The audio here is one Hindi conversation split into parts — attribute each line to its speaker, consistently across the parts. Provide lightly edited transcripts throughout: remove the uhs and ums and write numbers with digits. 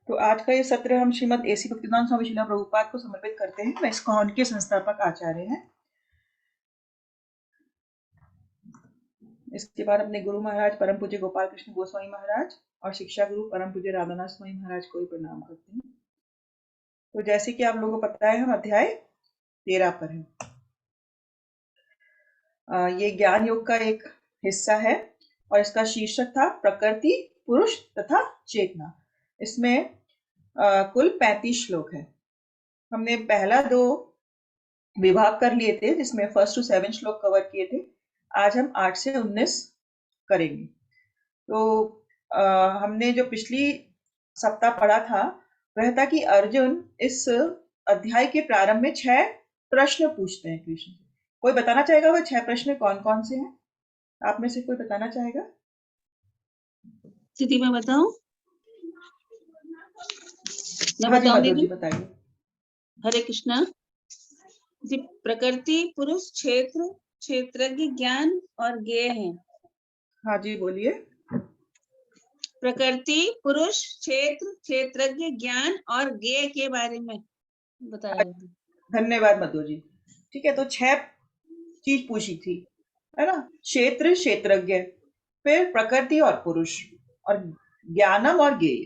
Speaker 1: तो आज का ये सत्र हम श्रीमद एसी भक्तिवेदांत स्वामी श्रील प्रभुपाद को समर्पित करते हैं। वह इस्कॉन के संस्थापक आचार्य हैं। इसके बाद अपने गुरु महाराज परम पूज्य गोपाल कृष्ण गोस्वामी महाराज और शिक्षा गुरु परम पूज्य राधानाथ स्वामी महाराज को भी प्रणाम करते हैं। तो जैसे कि आप लोगों को पता है, हम अध्याय 13 पर हैं। ये ज्ञान योग का एक हिस्सा है और इसका शीर्षक था प्रकृति, पुरुष तथा चेतना। इसमें कुल 35 श्लोक है। हमने पहला 2 विभाग कर लिए थे, जिसमें 1 से 7 श्लोक कवर किए थे। आज हम 8 से 19 करेंगे। तो हमने जो पिछली सप्ताह पढ़ा था वह था कि अर्जुन इस अध्याय के प्रारंभ में 6 प्रश्न पूछते हैं कृष्ण से। कोई बताना चाहेगा वह 6 प्रश्न कौन कौन से हैं? आप में से कोई बताना चाहेगा?
Speaker 2: दीदी मैं बताऊं?
Speaker 1: हाँ जी मधुर जी बताइए।
Speaker 2: हरे कृष्णा जी। प्रकृति, पुरुष, क्षेत्र, क्षेत्रज्ञ, ज्ञान और ज्ञेय है।
Speaker 1: हाँ जी बोलिए।
Speaker 2: प्रकृति, पुरुष, क्षेत्र, क्षेत्रज्ञ, ज्ञान और ज्ञेय के बारे में बताया।
Speaker 1: धन्यवाद मधुर जी। ठीक है, तो 6 चीज पूछी थी, है ना? क्षेत्र, क्षेत्रज्ञ, फिर प्रकृति और पुरुष, और ज्ञानम और ज्ञेय।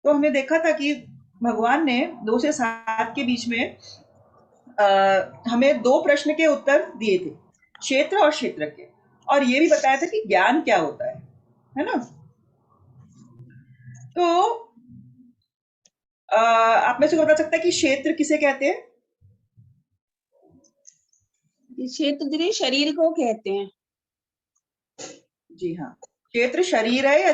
Speaker 1: तो हमने देखा था कि भगवान ने 2 से 7 के बीच में हमें 2 प्रश्न के उत्तर दिए थे, क्षेत्र और क्षेत्रज्ञ, और ये भी बताया था कि ज्ञान क्या होता है ना? तो आप में से कोई बता सकता है कि क्षेत्र किसे कहते हैं?
Speaker 2: क्षेत्र शरीर को कहते हैं।
Speaker 1: जी हाँ, क्षेत्र शरीर है, या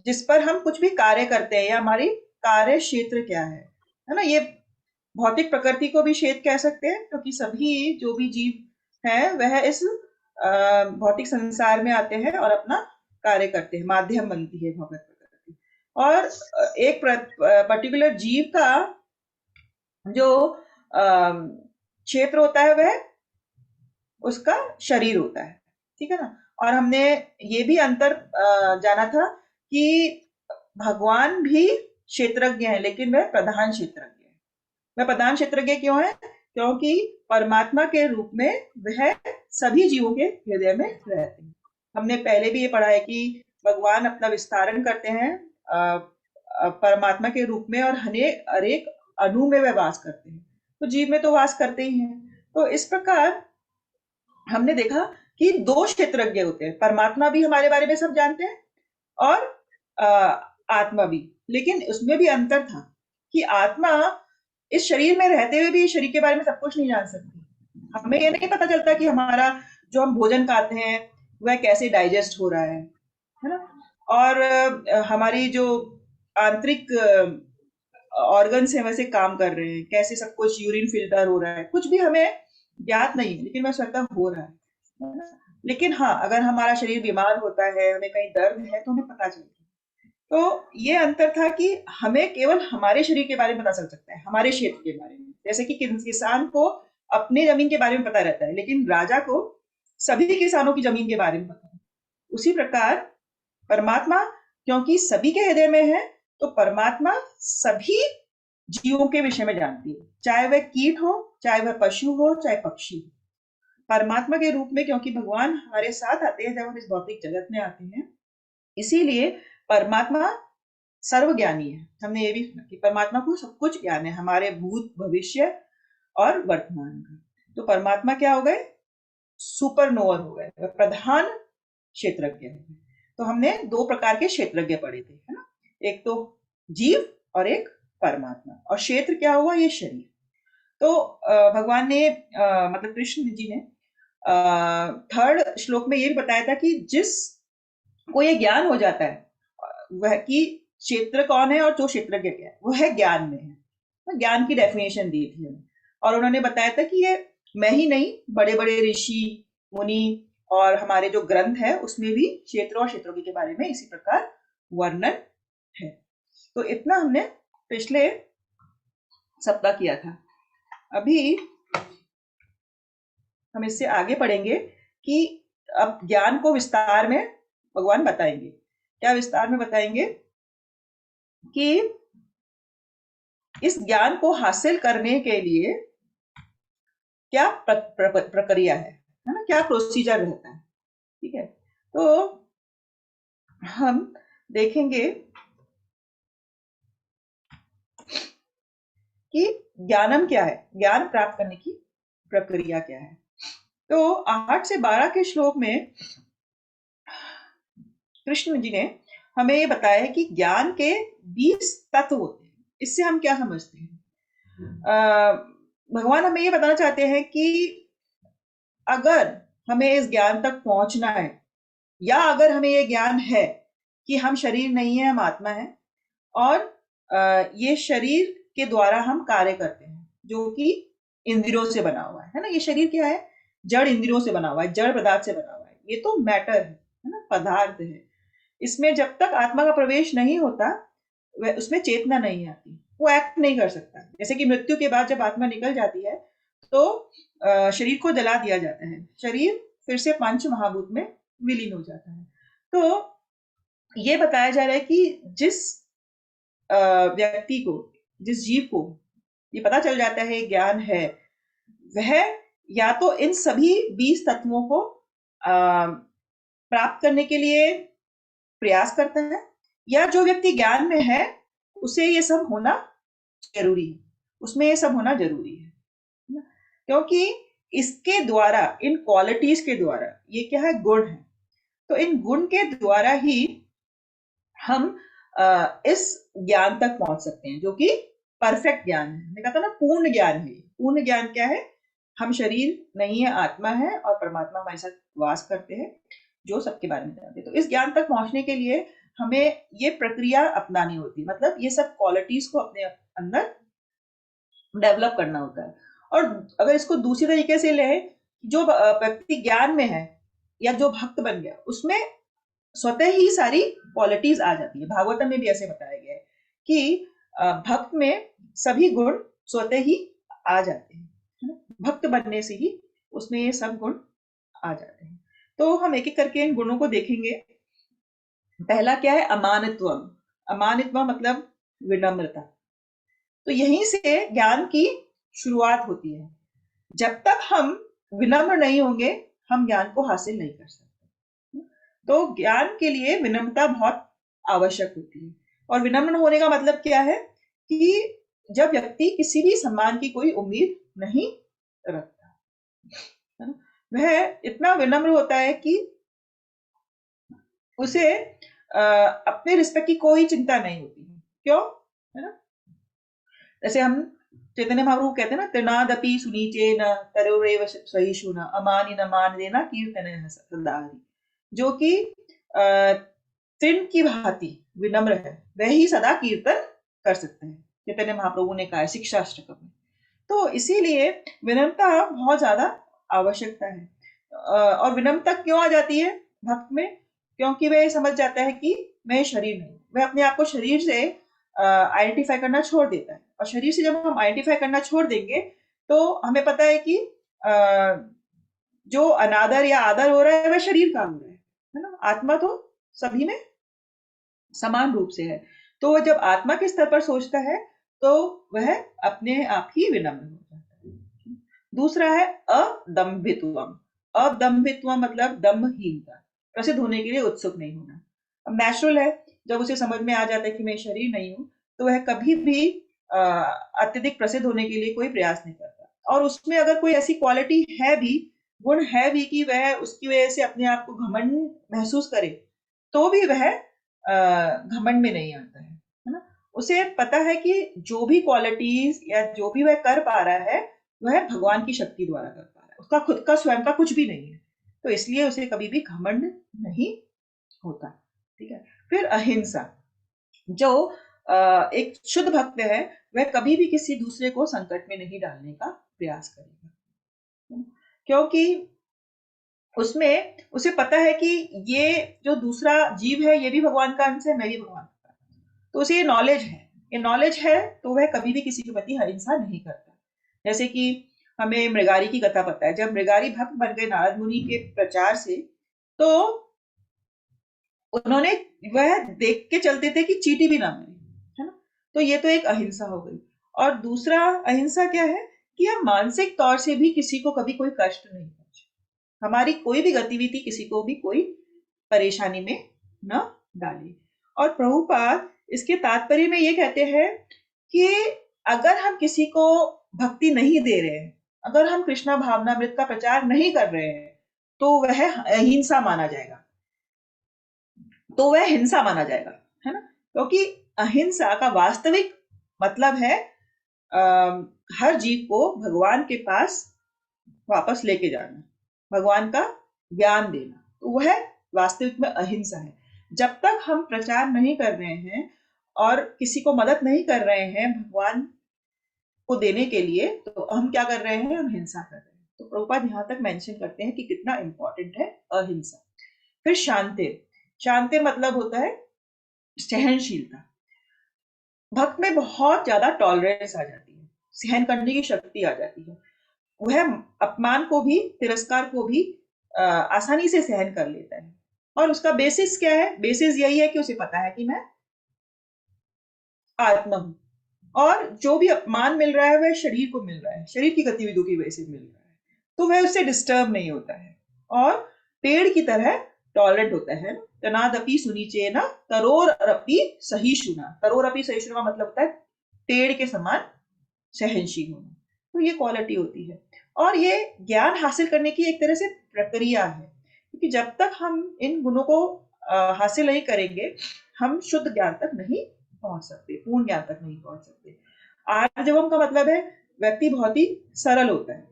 Speaker 1: जिस पर हम कुछ भी कार्य करते हैं, या हमारी कार्य क्षेत्र क्या है ना? ये भौतिक प्रकृति को भी क्षेत्र कह सकते हैं, क्योंकि सभी जो भी जीव हैं वह इस भौतिक संसार में आते हैं और अपना कार्य करते हैं, माध्यम बनती है भौतिक प्रकृति। और एक पर्टिकुलर जीव का जो क्षेत्र होता है वह उसका शरीर होता है, ठीक है ना? और हमने ये भी अंतर जाना था कि भगवान भी क्षेत्रज्ञ है, लेकिन वह प्रधान क्षेत्रज्ञ है। वह प्रधान क्षेत्रज्ञ क्यों है? क्योंकि परमात्मा के रूप में वह सभी जीवों के हृदय में रहते हैं। हमने पहले भी ये पढ़ा है कि भगवान अपना विस्तारण करते हैं परमात्मा के रूप में, और हर एक अणु में वह वास करते हैं। तो जीव में तो वास करते ही हैं। तो इस प्रकार हमने देखा कि 2 क्षेत्रज्ञ होते हैं। परमात्मा भी हमारे बारे में सब जानते हैं और आत्मा भी। लेकिन उसमें भी अंतर था कि आत्मा इस शरीर में रहते हुए भी इस शरीर के बारे में सब कुछ नहीं जान सकती। हमें ये नहीं पता चलता कि हमारा जो हम भोजन खाते हैं वह कैसे डाइजेस्ट हो रहा है ना? और हमारी जो आंतरिक ऑर्गन्स हैं वैसे काम कर रहे हैं, कैसे सब कुछ यूरिन फिल्टर हो रहा है, कुछ भी हमें ज्ञात नहीं है, लेकिन वह स्वतः हो रहा है ना? लेकिन हाँ, अगर हमारा शरीर बीमार होता है, हमें कहीं दर्द है, तो हमें पता चलता है। तो ये अंतर था कि हमें केवल हमारे शरीर के बारे में पता चल सकता है, हमारे क्षेत्र के बारे में। जैसे कि किसान को अपने जमीन के बारे में पता रहता है, लेकिन राजा को सभी किसानों की जमीन के बारे में पता है। उसी प्रकार परमात्मा क्योंकि सभी के हृदय में है, तो परमात्मा सभी जीवों के विषय में जानती है, चाहे वह कीट हो, चाहे वह पशु हो, चाहे पक्षी हो। परमात्मा के रूप में क्योंकि भगवान हमारे साथ आते हैं जब हम इस भौतिक जगत में आते हैं, इसीलिए परमात्मा सर्वज्ञानी है। हमने ये भी सुना कि परमात्मा को सब कुछ ज्ञान है, हमारे भूत, भविष्य और वर्तमान का। तो परमात्मा क्या हो गए? सुपरनोवर हो गए, प्रधान क्षेत्रज्ञ हो गए। तो हमने 2 प्रकार के क्षेत्रज्ञ पढ़े थे, है ना? एक तो जीव और एक परमात्मा। और क्षेत्र क्या हुआ? ये शरीर। तो भगवान ने मतलब कृष्ण जी ने 3rd श्लोक में ये भी बताया था कि जिस को ये ज्ञान हो जाता है वह कि क्षेत्र कौन है और जो क्षेत्रज्ञ क्या है, वह ज्ञान में है। ज्ञान की डेफिनेशन दी थी हमें, और उन्होंने बताया था कि ये मैं ही नहीं, बड़े बड़े ऋषि मुनि और हमारे जो ग्रंथ है उसमें भी क्षेत्र और क्षेत्रज्ञ के बारे में इसी प्रकार वर्णन है। तो इतना हमने पिछले सप्ताह किया था। अभी हम इससे आगे पढ़ेंगे कि अब ज्ञान को विस्तार में भगवान बताएंगे। क्या विस्तार में बताएंगे? कि इस ज्ञान को हासिल करने के लिए क्या प्रक्रिया है ना, क्या प्रोसीजर रहता है। ठीक है, तो हम देखेंगे कि ज्ञानम क्या है, ज्ञान प्राप्त करने की प्रक्रिया क्या है। तो 8 से 12 के श्लोक में कृष्ण जी ने हमें ये बताया है कि ज्ञान के 20 तत्व होते हैं। इससे हम क्या समझते हैं? भगवान हमें ये बताना चाहते हैं कि अगर हमें इस ज्ञान तक पहुंचना है, या अगर हमें ये ज्ञान है कि हम शरीर नहीं है, हम आत्मा है, और ये शरीर के द्वारा हम कार्य करते हैं, जो कि इंद्रियों से बना हुआ है ना। ये शरीर क्या है? जड़ इंद्रियों से बना हुआ है, जड़ पदार्थ से बना हुआ है। ये तो मैटर है ना, पदार्थ है। इसमें जब तक आत्मा का प्रवेश नहीं होता, उसमें चेतना नहीं आती, वो एक्ट नहीं कर सकता। जैसे कि मृत्यु के बाद जब आत्मा निकल जाती है, तो शरीर को जला दिया जाता है, शरीर फिर से पंच महाभूत में विलीन हो जाता है। तो ये बताया जा रहा है कि जिस व्यक्ति को, जिस जीव को ये पता चल जाता है ज्ञान है, वह या तो इन सभी 20 तत्वों को प्राप्त करने के लिए प्रयास करता है, या जो व्यक्ति ज्ञान में है उसे ये सब होना जरूरी है, उसमें ये सब होना जरूरी है ना? क्योंकि इसके द्वारा, इन क्वालिटीज के द्वारा, ये क्या है? गुण है। तो इन गुण के द्वारा ही हम इस ज्ञान तक पहुंच सकते हैं, जो कि परफेक्ट ज्ञान है। मैंने कहा था ना, पूर्ण ज्ञान है। पूर्ण ज्ञान क्या है? हम शरीर नहीं है, आत्मा है, और परमात्मा हमारे साथ वास करते हैं, जो सबके बारे में जानते हैं। तो इस ज्ञान तक पहुंचने के लिए हमें ये प्रक्रिया अपनानी होती है, मतलब ये सब क्वालिटीज को अपने अंदर डेवलप करना होता है। और अगर इसको दूसरी तरीके से ले, जो व्यक्ति ज्ञान में है या जो भक्त बन गया, उसमें स्वतः ही सारी क्वालिटीज आ जाती है। भागवतम में भी ऐसे बताया गया है कि भक्त में सभी गुण स्वतः ही आ जाते हैं, है ना? भक्त बनने से ही उसमें ये सब गुण आ जाते हैं। तो हम एक एक करके इन गुणों को देखेंगे। पहला क्या है? अमानित्वम। अमानित्व मतलब विनम्रता। तो यहीं से ज्ञान की शुरुआत होती है। जब तक हम विनम्र नहीं होंगे, हम ज्ञान को हासिल नहीं कर सकते। तो ज्ञान के लिए विनम्रता बहुत आवश्यक होती है। और विनम्र होने का मतलब क्या है? कि जब व्यक्ति किसी भी सम्मान की कोई उम्मीद नहीं रखता, है ना, वह इतना विनम्र होता है कि उसे अपने रिस्पेक्ट की कोई चिंता नहीं होती है। क्यों? है ना? जैसे हम चैतन्य महाप्रभु कहते हैं ना, तृणादपि सुनीचे न तरोरेव सहिष्णु न अमानि न मान देना कीर्तन सदाहरि। जो कि तृण की भांति विनम्र है, वह ही सदा कीर्तन कर सकते हैं, चैतन्य महाप्रभु ने कहा है शिक्षाष्टकम में। तो इसीलिए विनम्रता बहुत ज्यादा आवश्यकता है। और विनम्रता क्यों आ जाती है भक्त में? क्योंकि वह समझ जाता है कि मैं शरीर नहीं, वह अपने आप को शरीर से आइडेंटिफाई करना छोड़ देता है। और शरीर से जब हम आइडेंटिफाई करना छोड़ देंगे, तो हमें पता है कि जो अनादर या आदर हो रहा है वह शरीर का हो रहा है ना। आत्मा तो सभी में समान रूप से है। तो वह जब आत्मा के स्तर पर सोचता है, तो वह अपने आप ही विनम्र हो जाता है। दूसरा है अदम्भित्वम। अदम्भित्वम मतलब दम्भहीनता, प्रसिद्ध होने के लिए उत्सुक नहीं होना। अब नेचुरल है, जब उसे समझ में आ जाता है कि मैं शरीर नहीं हूं, तो वह कभी भी अत्यधिक प्रसिद्ध होने के लिए कोई प्रयास नहीं करता। और उसमें अगर कोई ऐसी क्वालिटी है भी, गुण है भी, कि वह उसकी वजह से अपने आप को घमंड महसूस करे, तो भी वह घमंड में नहीं आता है ना। उसे पता है कि जो भी क्वालिटीज या जो भी वह कर पा रहा है, वह भगवान की शक्ति द्वारा कर पा रहा है, उसका खुद का स्वयं का कुछ भी नहीं है। तो इसलिए उसे कभी भी घमंड नहीं होता। ठीक है। फिर अहिंसा। जो एक शुद्ध भक्त है, वह कभी भी किसी दूसरे को संकट में नहीं डालने का प्रयास करेगा, क्योंकि उसमें उसे पता है कि ये जो दूसरा जीव है, ये भी भगवान का अंश है, मैं भी भगवान का। तो उसे ये नॉलेज है, ये नॉलेज है, तो वह कभी भी किसी के प्रति अहिंसा नहीं करता। जैसे कि हमें मृगारी की कथा पता है। जब मृगारी भक्त बन गए नारद मुनि के प्रचार से, तो उन्होंने, वह देख के चलते थे कि चींटी भी ना मरे, है तो ये तो एक अहिंसा हो गई। और दूसरा अहिंसा क्या है कि हम मानसिक तौर से भी किसी को कभी कोई कष्ट नहीं पहुंचे, हमारी कोई भी गतिविधि किसी को भी कोई परेशानी में न डाले। और प्रभुपाद इसके तात्पर्य में ये कहते हैं कि अगर हम किसी को भक्ति नहीं दे रहे हैं, अगर हम कृष्णा भावनामृत का प्रचार नहीं कर रहे हैं, तो वह अहिंसा माना जाएगा, तो वह हिंसा माना जाएगा, है ना। क्योंकि अहिंसा का वास्तविक मतलब है हर जीव को भगवान के पास वापस लेके जाना, भगवान का ज्ञान देना, तो वह वास्तविक में अहिंसा है। जब तक हम प्रचार नहीं कर रहे हैं और किसी को मदद नहीं कर रहे हैं भगवान को देने के लिए, तो हम क्या कर रहे हैं, हम हिंसा कर रहे हैं। तो प्रभुपाद यहाँ तक मेंशन करते हैं कि कितना इंपॉर्टेंट है अहिंसा। फिर शांति, शांति मतलब होता है सहनशीलता। भक्त में बहुत ज्यादा टॉलरेंस आ जाती है, सहन करने की शक्ति आ जाती है। वह अपमान को भी, तिरस्कार को भी आसानी से सहन कर लेता है। और उसका बेसिस क्या है, बेसिस यही है कि उसे पता है कि मैं आत्मा हूं, और जो भी अपमान मिल रहा है वह शरीर को मिल रहा है, शरीर की गतिविधियों की वजह से मिल रहा है, तो वह उससे डिस्टर्ब नहीं होता है और पेड़ की तरह टॉलरेंट होता है। तनादपि सुनीचेन तरोरपि सहिष्णुना, तरोरपि सहिष्णुना मतलब होता है पेड़ के समान सहनशील होना। तो ये क्वालिटी होती है, और ये ज्ञान हासिल करने की एक तरह से प्रक्रिया है, क्योंकि जब तक हम इन गुणों को हासिल नहीं करेंगे, हम शुद्ध ज्ञान तक नहीं पहुंच सकते, पूर्ण ज्ञान तक नहीं पहुंच सकते। आर्जवम का मतलब है व्यक्ति बहुत ही सरल होता है,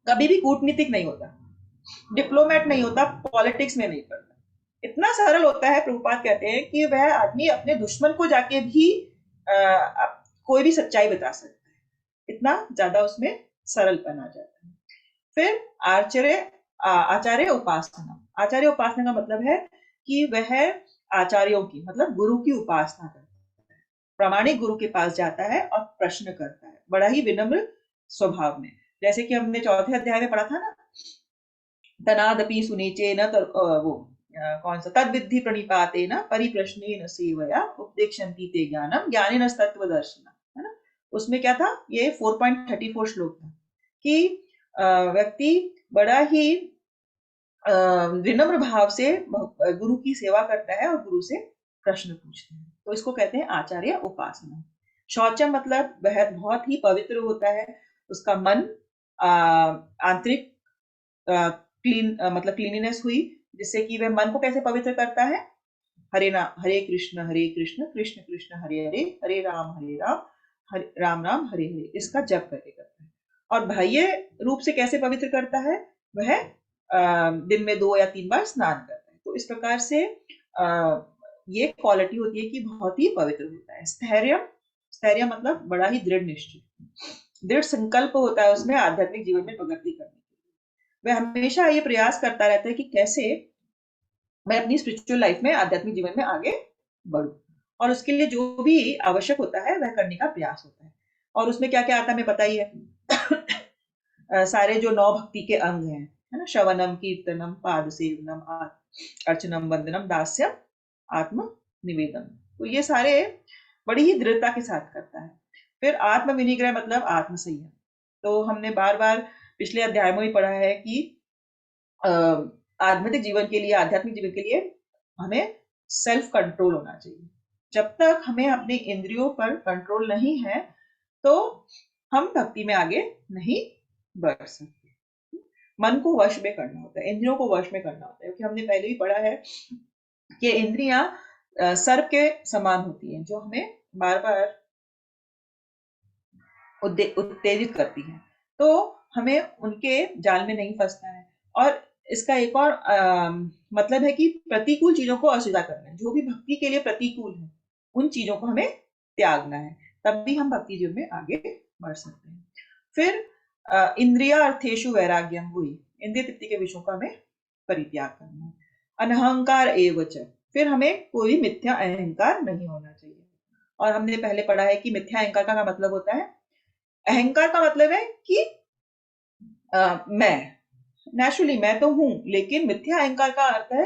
Speaker 1: कभी भी कूटनीतिक नहीं होता, डिप्लोमेट नहीं होता, पॉलिटिक्स में नहीं पड़ता, इतना सरल होता है। प्रभुपाद कहते हैं कि वह आदमी अपने दुश्मन को जाके भी कोई भी सच्चाई बता सकता है, इतना ज्यादा उसमें सरलपन आ जाता है। फिर आचार्य उपासना, आचार्य उपासना का मतलब है कि वह आचार्यों की मतलब गुरु की उपासना करता है, प्रामाणिक गुरु के पास जाता है और प्रश्न करता है, बड़ा ही विनम्र स्वभाव में। जैसे कि हमने चौथे अध्याय में पढ़ा था ना, तनादपि सुनीचेन वो कौन सा, तद विद्धि प्रणिपातेन परिप्रश्नेन सेवया उपदेक्षन्ति ते ज्ञानम ज्ञानेन तत्त्वदर्शिनः, है ना। उसमें क्या था, ये 4.34 श्लोक था कि व्यक्ति बड़ा ही विनम्र भाव से गुरु की सेवा करता है और गुरु से प्रश्न पूछते हैं, तो इसको कहते हैं आचार्य उपासना। शौचम मतलब वह बहुत ही पवित्र होता है, उसका मन आंतरिक क्लीन मतलब क्लीनिनेस हुई, जिससे कि वह मन को कैसे पवित्र करता है, हरे कृष्ण कृष्ण कृष्ण हरे हरे, हरे राम राम राम हरे हरे, इसका जप करके करता है। और बाह्य रूप से कैसे पवित्र करता है, वह दिन में 2 या 3 बार स्नान करता है। तो इस प्रकार से ये क्वालिटी होती है कि बहुत ही पवित्र होता है। स्थैर्य, स्थैर्य मतलब बड़ा ही दृढ़ निश्चय, दृढ़ संकल्प होता है उसमें आध्यात्मिक जीवन में प्रगति करने के लिए। वह हमेशा ये प्रयास करता रहता है कि कैसे मैं अपनी स्पिरिचुअल लाइफ में, आध्यात्मिक जीवन में आगे बढ़ूं, और उसके लिए जो भी आवश्यक होता है वह करने का प्रयास होता है। और उसमें क्या क्या आता है हमें पता ही है सारे जो 9 भक्ति के अंग हैं, है ना, श्रवणम कीर्तनम पाद सेवनम अर्चनम वंदनम दास्यम आत्म निवेदन, तो ये सारे बड़ी ही दृढ़ता के साथ करता है। फिर आत्म विनिग्रह मतलब आत्म संयम, तो हमने बार बार पिछले अध्याय में भी पढ़ा है कि आध्यात्मिक जीवन के लिए, आध्यात्मिक जीवन के लिए हमें सेल्फ कंट्रोल होना चाहिए। जब तक हमें अपने इंद्रियों पर कंट्रोल नहीं है, तो हम भक्ति में आगे नहीं बढ़ सकते। मन को वश में करना होता है, इंद्रियों को वश में करना होता है, क्योंकि हमने पहले ही पढ़ा है कि इंद्रियां सर्प के समान होती हैं, जो हमें बार बार उत्तेजित करती हैं, तो हमें उनके जाल में नहीं फंसना है। और इसका एक और मतलब है कि प्रतिकूल चीजों को अस्वीकार करना है, जो भी भक्ति के लिए प्रतिकूल है उन चीजों को हमें त्यागना है, तभी हम भक्ति जीवन में आगे बढ़ सकते हैं। फिर इंद्रिया अर्थेषु वैराग्यम, हुई इंद्रिय तृप्ति के विषयों का हमें परित्याग करना है। अनहंकार एवच, फिर हमें कोई मिथ्या अहंकार नहीं होना चाहिए। और हमने पहले पढ़ा है कि मिथ्या अहंकार का मतलब होता है, अहंकार का मतलब है कि मैं नेचुरली मैं तो हूं, लेकिन मिथ्या अहंकार का अर्थ है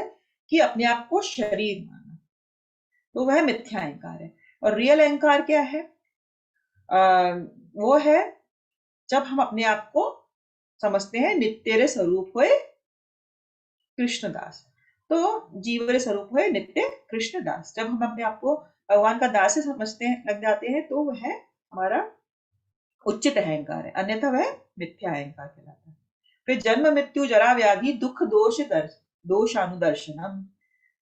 Speaker 1: कि अपने आप को शरीर मानना, तो वह मिथ्या अहंकार है। और रियल अहंकार क्या है? वो है जब हम अपने आप को समझते हैं नित्य स्वरूप हुए कृष्णदास। तो जीव स्वरूप हुए नित्य कृष्णदास, जब हम अपने आप को भगवान का दास से समझते हैं, लग जाते हैं, तो वह हमारा उच्चित अहंकार है, अन्यथा वह मिथ्या अहंकार कहलाता है। फिर जन्म मृत्यु जरा व्याधि दुख दोषानुदर्शनम,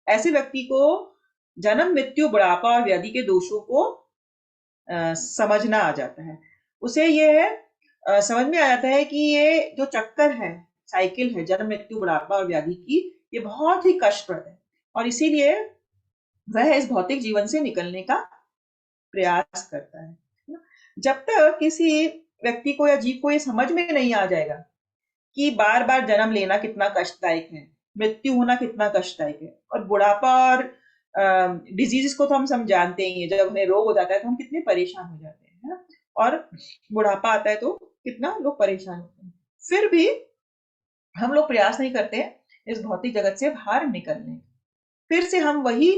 Speaker 1: ऐसे व्यक्ति को जन्म मृत्यु बुढ़ापा और व्याधि के दोषों को समझना आ जाता है। उसे ये समझ में आ जाता है कि ये जो चक्कर है, साइकिल है जन्म मृत्यु बुढ़ापा और व्याधि की, ये बहुत ही कष्टप्रद है और इसीलिए वह इस भौतिक जीवन से निकलने का प्रयास करता है। जब तक किसी व्यक्ति को या जीव को ये समझ में नहीं आ जाएगा कि बार बार जन्म लेना कितना कष्टदायक है, मृत्यु होना कितना कष्टदायक है, और बुढ़ापा और डिजीजेस को तो हम जानते ही हैं, जब हमें रोग हो जाता है तो हम कितने परेशान हो जाते हैं, है ना? और बुढ़ापा आता है तो कितना लोग परेशान होते हैं। फिर भी हम लोग प्रयास नहीं करते इस भौतिक जगत से बाहर निकलने। फिर से हम वही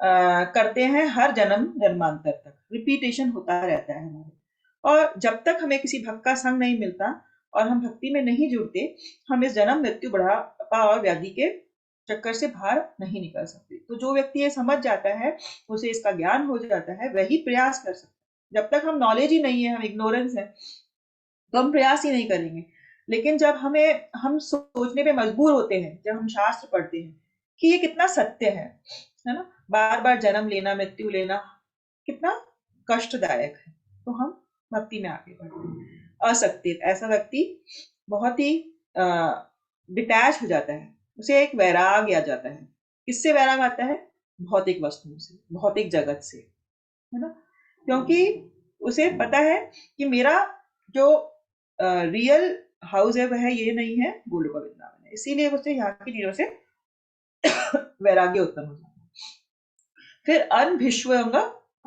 Speaker 1: करते हैं, हर जन्म जन्मांतर तक रिपीटेशन होता रहता है हमारे। और जब तक हमें किसी भक्त का संग नहीं मिलता और हम भक्ति में नहीं जुड़ते, हम इस जन्म मृत्यु बुढ़ापा और व्याधि के चक्कर से बाहर नहीं निकल सकते। तो जो व्यक्ति ये समझ जाता है, उसे इसका ज्ञान हो जाता है, वही प्रयास कर सकता है। जब तक हम नॉलेज ही नहीं है, हम इग्नोरेंस है, तो हम प्रयास ही नहीं करेंगे। लेकिन जब हम सोचने पे मजबूर होते हैं, जब हम शास्त्र पढ़ते हैं कि ये कितना सत्य है ना, बार बार जन्म लेना मृत्यु लेना कितना कष्टदायक है, तो हम भक्ति में आगे बढ़ते हैं। असक्ति, ऐसा व्यक्ति बहुत ही डिटैच हो जाता है, उसे एक वैराग्य आ जाता है। किससे वैराग आता है? भौतिक वस्तुओं से, भौतिक जगत से, है ना? क्योंकि उसे पता है कि मेरा जो रियल हाउस है वह ये नहीं है, गोलोक वृंदावन है, इसीलिए उसे यहाँ की चीजों से वैराग्य उत्पन्न हो जाता है। फिर अनभिष्वंग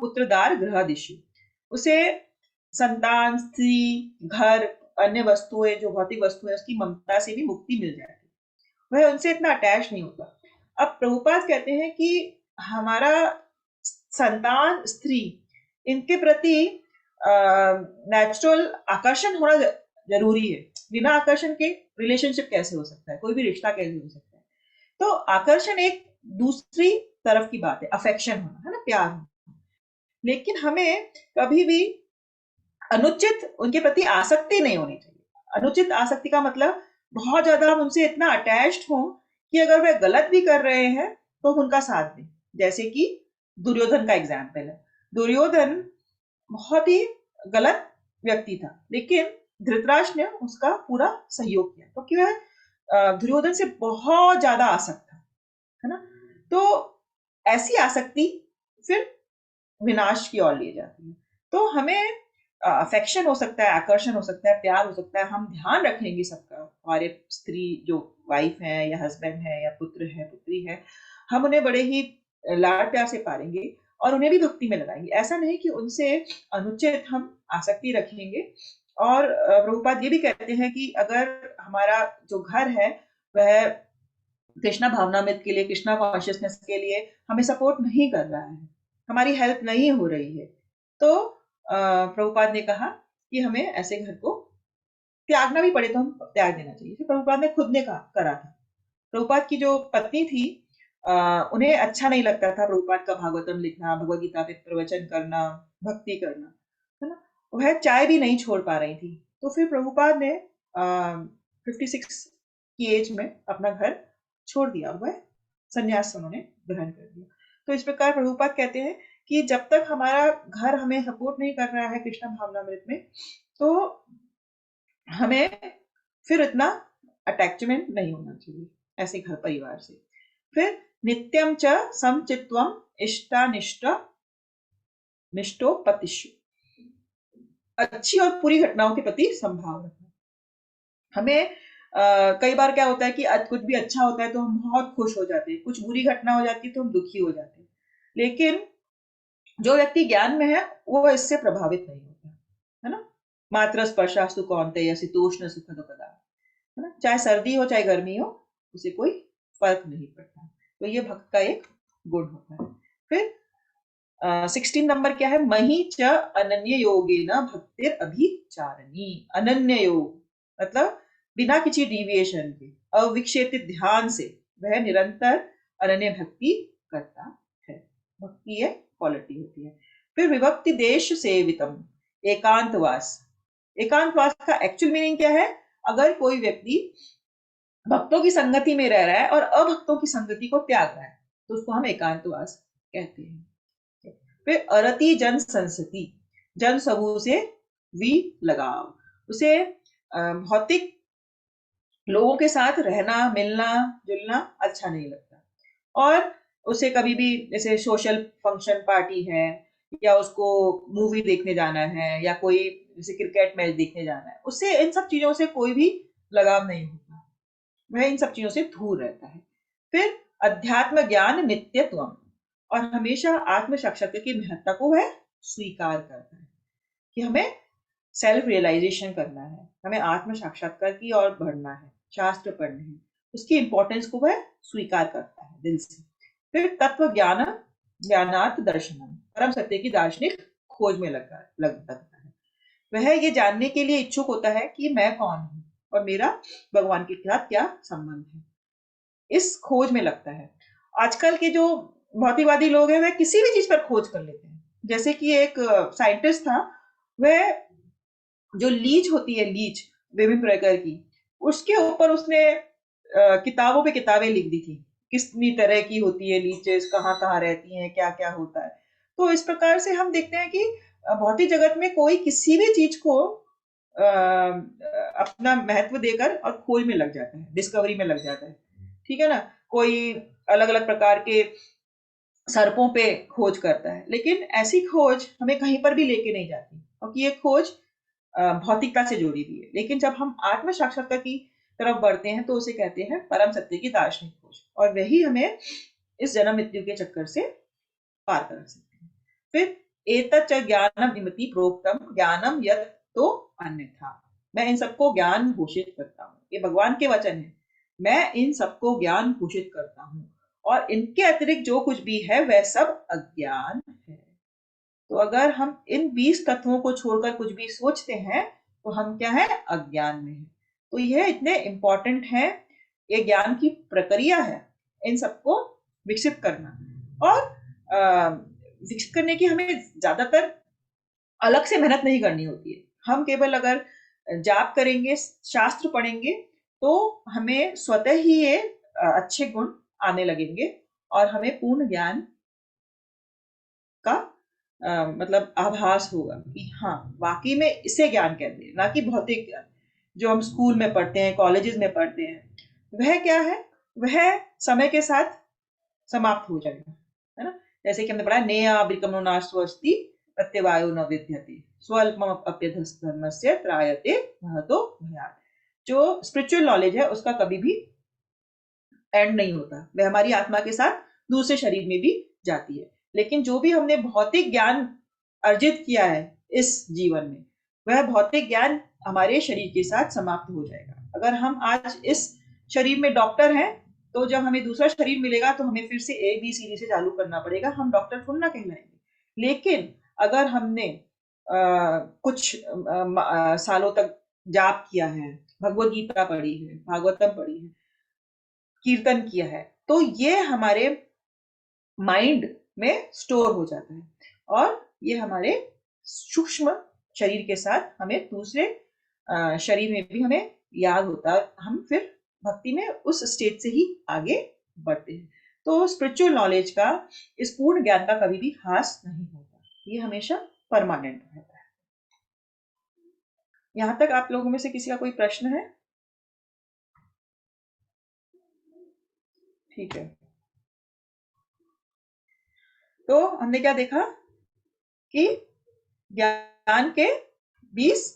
Speaker 1: पुत्रदार गृहादिशु, उसे संतान, स्त्री, घर, अन्य वस्तुएं, जो भौतिक वस्तुएं, उसकी ममता से भी मुक्ति मिल जाती है, वह उनसे इतना अटैच नहीं होता। अब प्रभुपाद कहते हैं कि हमारा संतान, स्त्री, इनके प्रति नेचुरल आकर्षण होना जरूरी है। बिना आकर्षण के रिलेशनशिप कैसे हो सकता है, कोई भी रिश्ता कैसे हो सकता है? तो आकर्षण एक दूसरी तरफ की बात है, अफेक्शन होना, है ना, प्यार होना। लेकिन हमें कभी भी अनुचित उनके प्रति आसक्ति नहीं होनी चाहिए। अनुचित आसक्ति का मतलब बहुत ज्यादा हम उनसे इतना अटैच्ड हों कि अगर वह गलत भी कर रहे हैं तो हम उनका साथ दें। जैसे कि दुर्योधन का एग्जाम्पल है। दुर्योधन बहुत ही गलत व्यक्ति था, लेकिन धृतराष्ट्र ने उसका पूरा सहयोग किया क्योंकि वह दुर्योधन से बहुत ज्यादा आसक्त था, है ना? तो ऐसी आसक्ति फिर विनाश की ओर ले जाती है। तो हमें अफेक्शन हो सकता है, आकर्षण हो सकता है, प्यार हो सकता है, हम ध्यान रखेंगे सबका। हमारे स्त्री जो वाइफ है या हस्बैंड है या पुत्र है, पुत्री है, हम उन्हें बड़े ही लाड प्यार से पालेंगे और उन्हें भी भक्ति में लगाएंगे। ऐसा नहीं कि उनसे अनुचित हम आसक्ति रखेंगे। और प्रभुपाद ये भी कहते हैं कि अगर हमारा जो घर है वह कृष्णा भावनामृत के लिए, कृष्णा कॉन्शियसनेस के लिए हमें सपोर्ट नहीं कर रहा है, हमारी हेल्प नहीं हो रही है, तो प्रभुपाद ने कहा कि हमें ऐसे घर को त्यागना भी पड़े तो हम त्याग देना चाहिए। फिर प्रभुपाद ने खुद ने करा था। प्रभुपाद की जो पत्नी थी, उन्हें अच्छा नहीं लगता था प्रभुपाद का भागवतम लिखना, भगवद गीता पे प्रवचन करना, भक्ति करना, है ना? वह चाय भी नहीं छोड़ पा रही थी। तो फिर प्रभुपाद ने 56 की एज में अपना घर छोड़ दिया, वह संन्यास उन्होंने ग्रहण कर दिया। तो इस प्रकार प्रभुपाद कहते हैं कि जब तक हमारा घर हमें सपोर्ट नहीं कर रहा है कृष्ण भावनामृत में, तो हमें फिर इतना अटैचमेंट नहीं होना चाहिए ऐसे घर परिवार से। फिर नित्यम च समचित्वम इष्टानिष्ट निष्ठोपतिषु, अच्छी और पूरी घटनाओं के प्रति संभाव रखना। हमें कई बार क्या होता है कि कुछ भी अच्छा होता है तो हम बहुत खुश हो जाते हैं, कुछ बुरी घटना हो जाती है तो हम दुखी हो जाते हैं। लेकिन जो व्यक्ति ज्ञान में है वो इससे प्रभावित नहीं होता, है ना? मात्र स्पर्शास्तु कौन्तेय शीतोष्ण सुख दुखदा, है ना? चाहे सर्दी हो चाहे गर्मी हो, उसे कोई फर्क नहीं पड़ता। तो ये भक्त का एक गुण होता है। फिर 16 नंबर क्या है? मही च अनन्य योगेन भक्तिर अभिचारिणी। अनन्य योग मतलब बिना किसी डिविएशन के, अविक्षेपित ध्यान से वह निरंतर अनन्य भक्ति करता है। भक्ति ये क्वालिटी होती है। फिर विभक्ति देश सेवितम, एकांतवास। एकांतवास का एक्चुअल मीनिंग क्या है? अगर कोई व्यक्ति भक्तों की संगति में रह रहा है और अभक्तों की संगति को त्याग रहा है तो उसको हम एकांतवास कहते हैं। फिर अरति जन संसति, जन समूह से वी लगाव, उसे भौतिक लोगों के साथ रहना, मिलना जुलना अच्छा नहीं लगता, और उसे कभी भी जैसे सोशल फंक्शन पार्टी है या उसको मूवी देखने जाना है या कोई जैसे क्रिकेट मैच देखने जाना है, उससे इन सब चीजों से कोई भी लगाव नहीं होता, वह इन सब चीजों से दूर रहता है। फिर अध्यात्म ज्ञान नित्यत्वम, और हमेशा आत्म साक्षात्कार की महत्ता को वह स्वीकार करता है कि हमें सेल्फ रियलाइजेशन करना है, हमें आत्म साक्षात्कार की ओर बढ़ना है, शास्त्र पढ़ने हैं, उसकी इंपॉर्टेंस को वह स्वीकार करता है दिल से। फिर तत्व ज्ञान ज्ञानार्थ दर्शनम, परम सत्य की दार्शनिक खोज में लगता है। वह ये जानने के लिए इच्छुक होता है कि मैं कौन हूँ और मेरा भगवान के साथ क्या संबंध है, इस खोज में लगता है। आजकल के जो भौतिकवादी लोग हैं वह किसी भी चीज पर खोज कर लेते हैं। जैसे कि एक साइंटिस्ट था, वह जो लीच होती है, लीच विभिन्न प्रकार की, उसके ऊपर उसने किताबों पे किताबें लिख दी थी, कितनी तरह की होती है लीचेस, कहाँ कहाँ रहती हैं, क्या क्या होता है। तो इस प्रकार से हम देखते हैं कि भौतिक जगत में कोई किसी भी चीज को अपना महत्व देकर और खोज में लग जाता है, डिस्कवरी में लग जाता है। ठीक है ना? कोई अलग अलग प्रकार के सर्पों पे खोज करता है, लेकिन ऐसी खोज हमें कहीं पर भी लेके नहीं जाती, क्योंकि ये खोज भौतिकता से जुड़ी हुई है। लेकिन जब हम आत्म साक्षात्कार की तरफ बढ़ते हैं तो उसे कहते हैं परम सत्य की दार्शनिक खोज, और वही हमें इस जन्म मृत्यु के चक्कर से पार कर सकते हैं। फिर एतच्च ज्ञानम इमति प्रोक्तम ज्ञानम यत् तो अन्यथा, मैं इन सबको ज्ञान घोषित करता हूँ, ये भगवान के वचन है, मैं इन सबको ज्ञान घोषित करता हूँ, और इनके अतिरिक्त जो कुछ भी है वह सब अज्ञान है। तो अगर हम इन 20 तत्वों को छोड़कर कुछ भी सोचते हैं तो हम क्या है? अज्ञान में है। तो यह इतने इंपॉर्टेंट है, ये ज्ञान की प्रक्रिया है इन सबको विकसित करना, और विकसित करने की हमें ज्यादातर अलग से मेहनत नहीं करनी होती है। हम केवल अगर जाप करेंगे, शास्त्र पढ़ेंगे, तो हमें स्वतः ही ये अच्छे गुण आने लगेंगे और हमें पूर्ण ज्ञान का मतलब आभास होगा कि हाँ वाकई में इसे ज्ञान कहते हैं, ना कि भौतिक ज्ञान जो हम स्कूल में पढ़ते हैं, कॉलेजेस में पढ़ते हैं। वह क्या है? वह समय के साथ समाप्त हो जाएगा, है ना? जैसे कि हमने पढ़ा नेया विक्रमो नास्ति प्रत्यवायो न विद्यते स्वल्पम अप्यधर्मस्य त्रायते महतो भयात्। जो स्पिरिचुअल नॉलेज है उसका कभी भी एंड नहीं होता, वह हमारी आत्मा के साथ दूसरे शरीर में भी जाती है। लेकिन जो भी हमने भौतिक ज्ञान अर्जित किया है इस जीवन में, वह भौतिक ज्ञान हमारे शरीर के साथ समाप्त हो जाएगा। अगर हम आज इस शरीर में डॉक्टर हैं, तो जब हमें दूसरा शरीर मिलेगा तो हमें फिर से ABCD से चालू करना पड़ेगा, हम डॉक्टर थोड़ा ना कहलाएंगे। लेकिन अगर हमने कुछ सालों तक जाप किया है, भगवत गीता पढ़ी है, भागवतम पढ़ी है, कीर्तन किया है, तो ये हमारे माइंड में स्टोर हो जाता है, और ये हमारे सूक्ष्म शरीर के साथ हमें दूसरे शरीर में भी हमें याद होता है, हम फिर भक्ति में उस स्टेट से ही आगे बढ़ते हैं। तो स्पिरिचुअल नॉलेज का, इस पूर्ण ज्ञान का कभी भी ह्रास नहीं होता, ये हमेशा परमानेंट रहता है। यहाँ तक आप लोगों में से किसी का कोई प्रश्न है? ठीक है, तो हमने क्या देखा कि ज्ञान के 20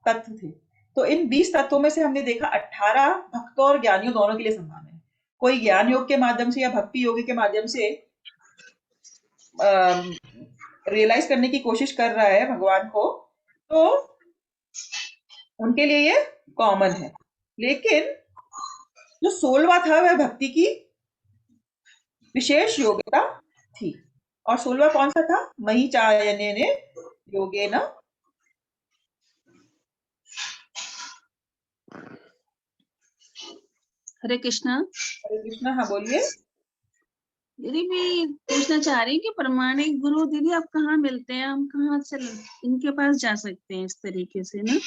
Speaker 1: तत्व थे। तो इन 20 तत्वों में से हमने देखा 18 भक्तों और ज्ञानियों दोनों के लिए समान है। कोई ज्ञान योग के माध्यम से या भक्ति योग के माध्यम से रियलाइज करने की कोशिश कर रहा है भगवान को, तो उनके लिए ये कॉमन है। लेकिन जो 16वां था वह भक्ति की विशेष योग्यता ठीक। और 16वां कौन सा था? मही चायने ने योगे न।
Speaker 2: हरे कृष्णा।
Speaker 1: हरे कृष्णा, हाँ बोलिए।
Speaker 2: दीदी मैं पूछना चाह रही हूँ कि प्रमाणिक गुरु दीदी आप कहाँ मिलते हैं, हम कहाँ से इनके पास जा सकते हैं इस तरीके से ना?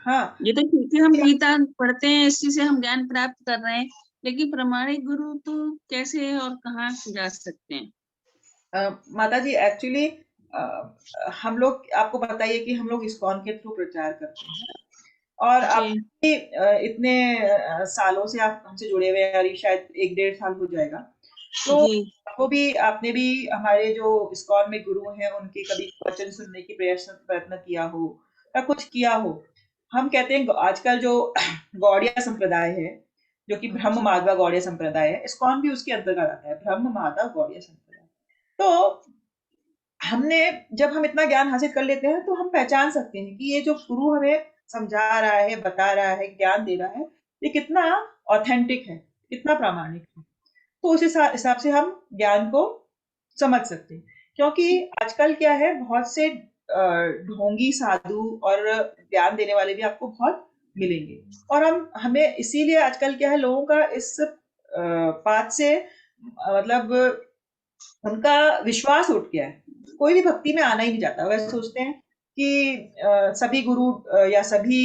Speaker 1: हाँ,
Speaker 2: ये तो ठीक है, हम गीता पढ़ते हैं, इसी से हम ज्ञान प्राप्त कर रहे हैं, लेकिन प्रमाणिक गुरु तो कैसे और कहाँ जा सकते हैं?
Speaker 1: माता जी एक्चुअली हम लोग, आपको बताइए कि हम लोग इस्कॉन के थ्रू प्रचार करते हैं और
Speaker 2: जी
Speaker 1: आप भी इतने सालों से आप हमसे जुड़े हुए हैं, अभी शायद 1-1.5 साल हो जाएगा। तो
Speaker 2: जी
Speaker 1: आपको भी, आपने भी हमारे जो इस्कॉन में गुरु हैं उनके कभी वचन सुनने की प्रयत्न किया हो या कुछ किया हो। हम कहते हैं आजकल जो गौड़िया संप्रदाय है, जो कि ब्रह्म
Speaker 2: जी
Speaker 1: माधवा गौड़िया संप्रदाय है, इस्कॉन भी उसके अंतर्गत आता है, ब्रह्म माधव गौड़िया संप्रदाय। तो हमने, जब हम इतना ज्ञान हासिल कर लेते हैं तो हम पहचान सकते हैं कि ये जो गुरु हमें समझा रहा है, बता रहा है, ज्ञान दे रहा है, ये कितना ऑथेंटिक है, कितना प्रामाणिक है। तो उस हिसाब से हम ज्ञान को समझ सकते हैं। क्योंकि आजकल क्या है, बहुत से ढोंगी साधु और ज्ञान देने वाले भी आपको बहुत मिलेंगे। और हम हमें इसीलिए आजकल क्या है, लोगों का इस बात से मतलब उनका विश्वास उठ गया है। कोई भी भक्ति में आना ही नहीं चाहता। वह सोचते हैं कि सभी गुरु या सभी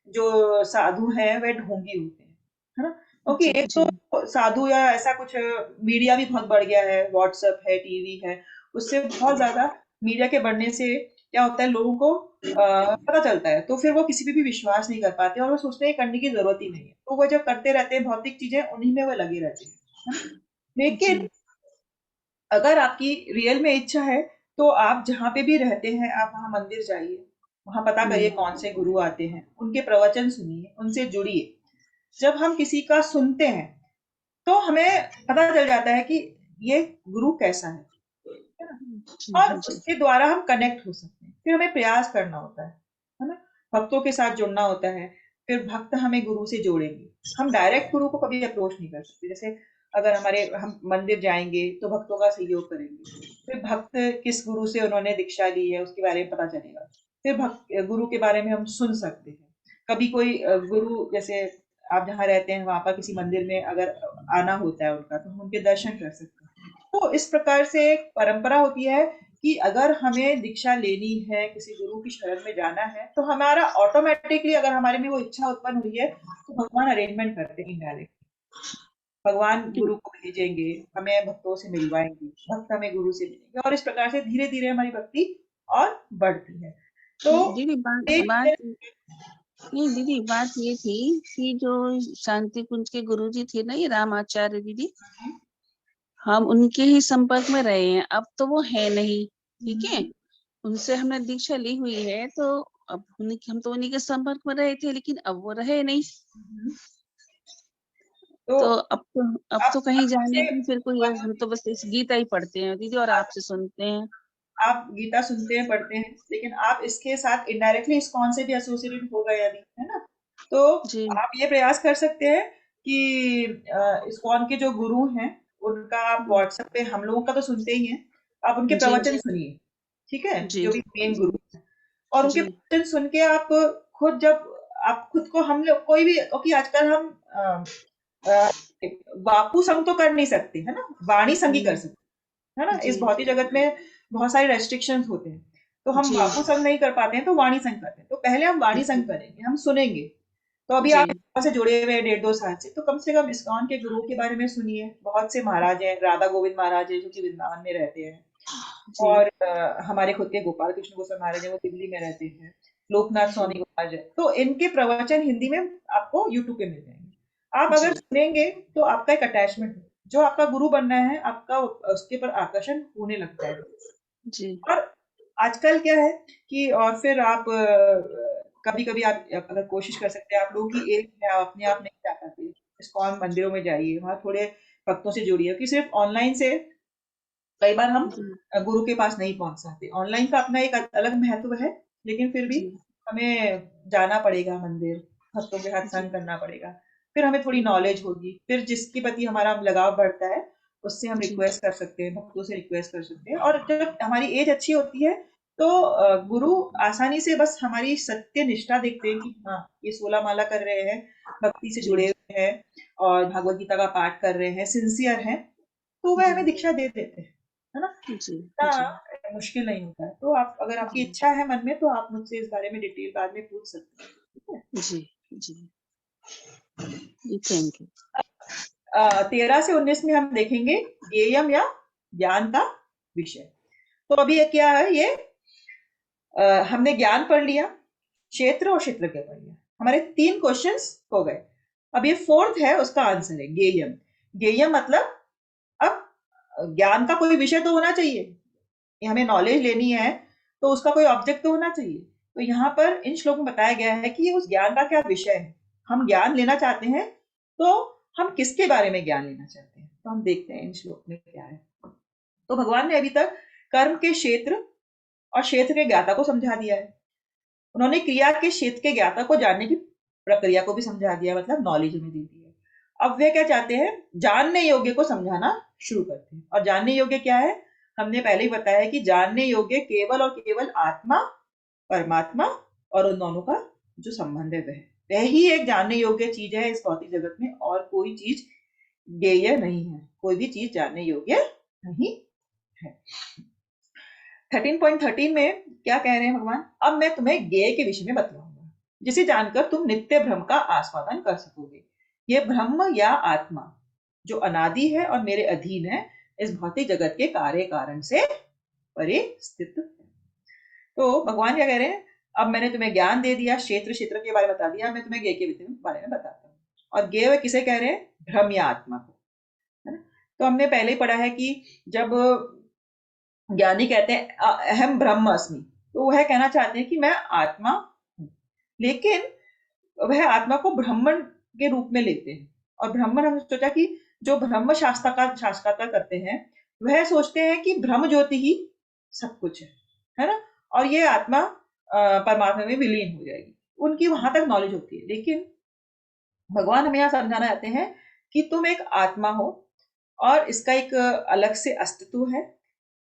Speaker 1: जो साधु हैं वह ढोंगी होते हैं, है ना? क्योंकि
Speaker 2: जी
Speaker 1: एक
Speaker 2: जी
Speaker 1: तो साधु या ऐसा कुछ, मीडिया भी बहुत बढ़ गया है, व्हाट्सएप है, टीवी है, उससे बहुत ज़्यादा मीडिया के बढ़ने से क्या होता है, लोगों को पता चलता है, तो फिर वो किसी पे भी विश्वास नहीं कर पाते और वो सोचते हैं करने की ज़रूरत ही नहीं है। तो वो जब करते रहते हैं भौतिक चीज़ें, उन्हीं में वो लगे रहते हैं, है ना?
Speaker 2: जी
Speaker 1: लेकिन अगर आपकी रियल में इच्छा है, तो आप जहाँ पे भी रहते हैं, आप वहाँ मंदिर जाइए, वहाँ पता करिए
Speaker 2: हम्म,
Speaker 1: कौन से गुरु आते हैं, उनके प्रवचन सुनिए, उनसे जुड़िए। जब हम किसी का सुनते हैं, तो हमें पता चल जाता है कि ये गुरु कैसा है ना?
Speaker 2: जी
Speaker 1: और
Speaker 2: जी
Speaker 1: उसके द्वारा हम कनेक्ट हो सकते हैं। फिर हमें प्रयास करना होता है ना? भक्तों के साथ जुड़ना होता है, फिर भक्त हमें गुरु से जोड़ेंगे। हम डायरेक्ट गुरु को कभी अप्रोच नहीं कर सकते। जैसे अगर हम मंदिर जाएँगे, तो भक्तों का सहयोग करेंगे। फिर भक्त किस गुरु से उन्होंने दीक्षा ली है, उसके बारे में पता चलेगा। फिर गुरु के बारे में हम सुन सकते हैं। कभी कोई गुरु, जैसे आप जहाँ रहते हैं, वहाँ पर किसी मंदिर में अगर आना होता है उनका, तो हम उनके दर्शन कर सकते हैं। तो इस प्रकार से एक परंपरा होती है कि अगर हमें दीक्षा लेनी है, किसी गुरु की शरण में जाना है, तो हमारा ऑटोमेटिकली, अगर हमारे में वो इच्छा उत्पन्न हुई है, तो भगवान अरेंजमेंट करते हैं इनडायरेक्ट। भगवान
Speaker 2: जी
Speaker 1: गुरु को भेजेंगे, हमें भक्तों से मिलवाएंगे, भक्त हमें गुरु से मिलेंगे, और इस प्रकार से धीरे धीरे हमारी भक्ति और बढ़ती है। तो
Speaker 2: दीदी बात
Speaker 1: एक
Speaker 2: बात नहीं दीदी, बात ये थी कि जो शांति कुंज के गुरुजी थे ना, ये रामाचार्य दीदी, हम उनके ही संपर्क में रहे हैं, अब तो वो है नहीं। ठीक है, उनसे हमने दीक्षा ली हुई है, तो अब हम तो उन्हीं के संपर्क में रहे थे, लेकिन अब वो रहे नहीं।
Speaker 1: तो
Speaker 2: तो अब तो कहीं
Speaker 1: आप
Speaker 2: जाने
Speaker 1: जैसे,
Speaker 2: की फिर कोई, हम तो बस इस गीता ही पढ़ते हैं दीदी और आपसे सुनते हैं।
Speaker 1: आप गीता सुनते हैं, पढ़ते हैं, लेकिन आप इसके साथ इनडायरेक्टली इस्कॉन से भी एसोसिएटेड हो गए अभी, है ना? तो
Speaker 2: जी
Speaker 1: आप ये प्रयास कर सकते हैं कि इस्कॉन के जो गुरु हैं, उनका आप व्हाट्सएप पे, हम लोगों का तो सुनते ही हैं, आप उनके
Speaker 2: जी
Speaker 1: प्रवचन सुनिए, ठीक है?
Speaker 2: जी
Speaker 1: जो भी मेन गुरु हैं, और उनके
Speaker 2: जी
Speaker 1: प्रवचन सुन के आप खुद, जब आप खुद को, हम लोग कोई भी, क्योंकि आजकल हम अ, बापू संग तो कर नहीं सकते, है ना? वाणी संग ही कर
Speaker 2: हम्म,
Speaker 1: सकते, है ना?
Speaker 2: जी
Speaker 1: इस भौतिक जगत में बहुत सारे रेस्ट्रिक्शंस होते हैं। तो हम
Speaker 2: जी
Speaker 1: बापू संग नहीं कर पाते हैं, तो वाणी संग करते हैं। तो पहले हम वाणी
Speaker 2: जी
Speaker 1: संग करेंगे, हम सुनेंगे। तो अभी
Speaker 2: जी
Speaker 1: आप इस्कॉन से जुड़े हुए हैं 1.5-2 साल से, तो कम से कम इस्कॉन के गुरुओं के बारे में सुनिए। बहुत से महाराज हैं, राधा गोविंद महाराज हैं, जो कि वृंदावन में रहते हैं।
Speaker 2: जी
Speaker 1: और हमारे खुद के गोपाल कृष्ण गोसाई महाराज हैं, वो दिल्ली में रहते हैं। लोकनाथ
Speaker 2: जी
Speaker 1: सोनी महाराज हैं। तो इनके प्रवचन हिंदी में आपको यूट्यूब पे मिल जाएँगे। आप अगर
Speaker 2: जी
Speaker 1: सुनेंगे, तो आपका एक अटैचमेंट, जो आपका गुरु बनना है, आपका उसके ऊपर आकर्षण होने लगता है।
Speaker 2: जी
Speaker 1: और आजकल क्या है कि, और फिर आप कभी-कभी आप अगर कोशिश कर सकते हैं, आप लोगों की एज है, आप अपने आप नहीं जा पाते, इस्कॉन मंदिरों में जाइए, वहाँ थोड़े भक्तों से जुड़िए, कि सिर्फ ऑनलाइन से कई बार हम
Speaker 2: जी
Speaker 1: गुरु के पास नहीं पहुँच सकते। ऑनलाइन का अपना एक अलग महत्व है, लेकिन फिर भी
Speaker 2: जी
Speaker 1: हमें जाना पड़ेगा मंदिर, भक्तों के साथ
Speaker 2: जी
Speaker 1: संग करना पड़ेगा। फिर हमें थोड़ी
Speaker 2: जी
Speaker 1: नॉलेज होगी, फिर जिसके प्रति हमारा लगाव बढ़ता है, उससे हम
Speaker 2: जी
Speaker 1: रिक्वेस्ट कर सकते हैं, भक्तों से रिक्वेस्ट कर सकते हैं। और जब हमारी एज अच्छी होती है तो गुरु आसानी से बस हमारी सत्य निष्ठा देखते हैं कि हाँ, ये 16 माला कर रहे हैं, भक्ति से
Speaker 2: जी
Speaker 1: जुड़े हुए हैं और भगवत गीता का पाठ कर रहे हैं, सिंसियर हैं, तो वह
Speaker 2: जी
Speaker 1: हमें दीक्षा दे देते हैं, है ना?
Speaker 2: जी जी
Speaker 1: इतना मुश्किल नहीं होता है। तो आप, अगर आपकी
Speaker 2: जी
Speaker 1: इच्छा है मन में, तो आप मुझसे इस बारे में डिटेल बाद में पूछ सकते हैं, ठीक है?
Speaker 2: जी जी जी, थैंक यू।
Speaker 1: 13 से 19 में हम देखेंगे ज्ञेयम या ज्ञान का विषय। तो अभी ये क्या है, ये हमने ज्ञान पढ़ लिया, क्षेत्र और क्षेत्रज्ञ पढ़ लिया, हमारे 3 क्वेश्चंस हो गए। अब ये फोर्थ है, उसका आंसर है ज्ञेयम। ज्ञेयम मतलब, अब ज्ञान का कोई विषय तो होना चाहिए, ये हमें नॉलेज लेनी है तो उसका कोई ऑब्जेक्ट तो होना चाहिए। तो यहाँ पर इन श्लोक में बताया गया है कि उस ज्ञान का क्या विषय है। हम ज्ञान लेना चाहते हैं तो हम किसके बारे में ज्ञान लेना चाहते हैं, तो हम देखते हैं इन श्लोक में क्या है। तो भगवान ने अभी तक कर्म के क्षेत्र और क्षेत्र के ज्ञाता को समझा दिया है। उन्होंने क्रिया के क्षेत्र के ज्ञाता को जानने की प्रक्रिया को भी समझा दिया, मतलब नॉलेज हमें दे दी है। अब वे क्या चाहते हैं, जानने योग्य को समझाना शुरू करते हैं। और जानने योग्य क्या है, हमने पहले ही बताया है कि जानने योग्य केवल और केवल आत्मा, परमात्मा और उन दोनों का जो संबंध है वह ही एक जानने योग्य चीज है इस भौतिक जगत में, और कोई चीज ज्ञेय नहीं है, कोई भी चीज जानने योग्य नहीं है। 13.13 में क्या कह रहे हैं भगवान, अब मैं तुम्हें ज्ञेय के विषय में बतलाऊंगा, जिसे जानकर तुम नित्य भ्रम का आस्वादन कर सकोगे। ये ब्रह्म या आत्मा जो अनादि है और मेरे अधीन है, इस भौतिक जगत के कार्य कारण से परे स्थित है। तो भगवान क्या कह रहे हैं, अब मैंने तुम्हें ज्ञान दे दिया, क्षेत्र क्षेत्र के बारे में बता दिया, मैं तुम्हें ज्ञेय के बारे में बताता हूँ। और ज्ञेय किसे कह रहे हैं, भ्रम या आत्मा को, है ना? तो हमने पहले ही पढ़ा है कि जब ज्ञानी कहते हैं अहम ब्रह्म अस्मि, तो वह कहना चाहते हैं कि मैं आत्मा हूँ, लेकिन वह आत्मा को ब्रह्मण के रूप में लेते हैं। और ब्रह्मण, हमने सोचा कि जो ब्रह्म साक्षात्कार करते हैं वह सोचते हैं कि ब्रह्म ज्योति ही सब कुछ है ना? और ये आत्मा परमात्मा में विलीन हो जाएगी, उनकी वहां तक नॉलेज होती है। लेकिन भगवान हमें यहाँ समझाना चाहते हैं कि तुम एक आत्मा हो और इसका एक अलग से अस्तित्व है,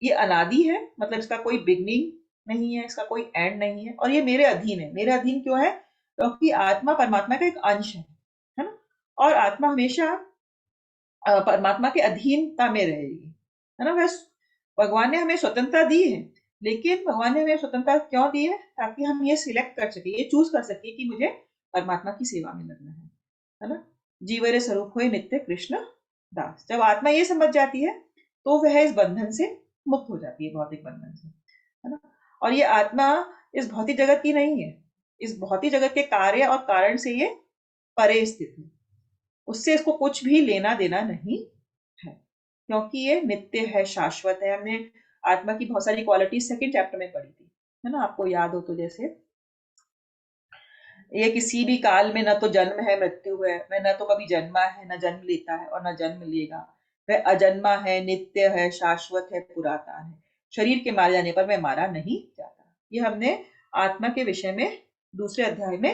Speaker 1: ये अनादि है, मतलब इसका कोई बिगनिंग नहीं है, इसका कोई एंड नहीं है, और ये मेरे अधीन है। मेरे अधीन क्यों है, क्योंकि आत्मा परमात्मा का एक अंश है ना? और आत्मा हमेशा परमात्मा के अधीनता में रहेगी, है ना? वह, भगवान ने हमें स्वतंत्रता दी है, लेकिन भगवान ने हमें स्वतंत्रता क्यों दी है, ताकि हम ये सिलेक्ट कर सके, ये चूज कर सके कि मुझे परमात्मा की सेवा में लगना है ना? जीवरे स्वरूप हुए नित्य कृष्ण दास। जब आत्मा ये समझ जाती है तो वह इस बंधन से मुक्त हो जाती है, भौतिक बंधन से, है ना? और ये आत्मा इस भौतिक जगत की नहीं है, इस भौतिक जगत के कार्य और कारण से ये परे स्थित है, उससे इसको कुछ भी लेना देना नहीं है, क्योंकि ये नित्य है, शाश्वत है। हमने आत्मा की बहुत सारी क्वालिटी सेकंड चैप्टर में पढ़ी थी, है ना? आपको याद हो तो, जैसे ये किसी भी काल में न तो जन्म है मृत्यु है, वह न तो कभी जन्मा है, न जन्म लेता है और न जन्म लेगा। वह अजन्मा है, नित्य है, शाश्वत है, पुरातन है। शरीर के मारे जाने पर वह मारा नहीं जाता। ये हमने आत्मा के विषय में दूसरे अध्याय में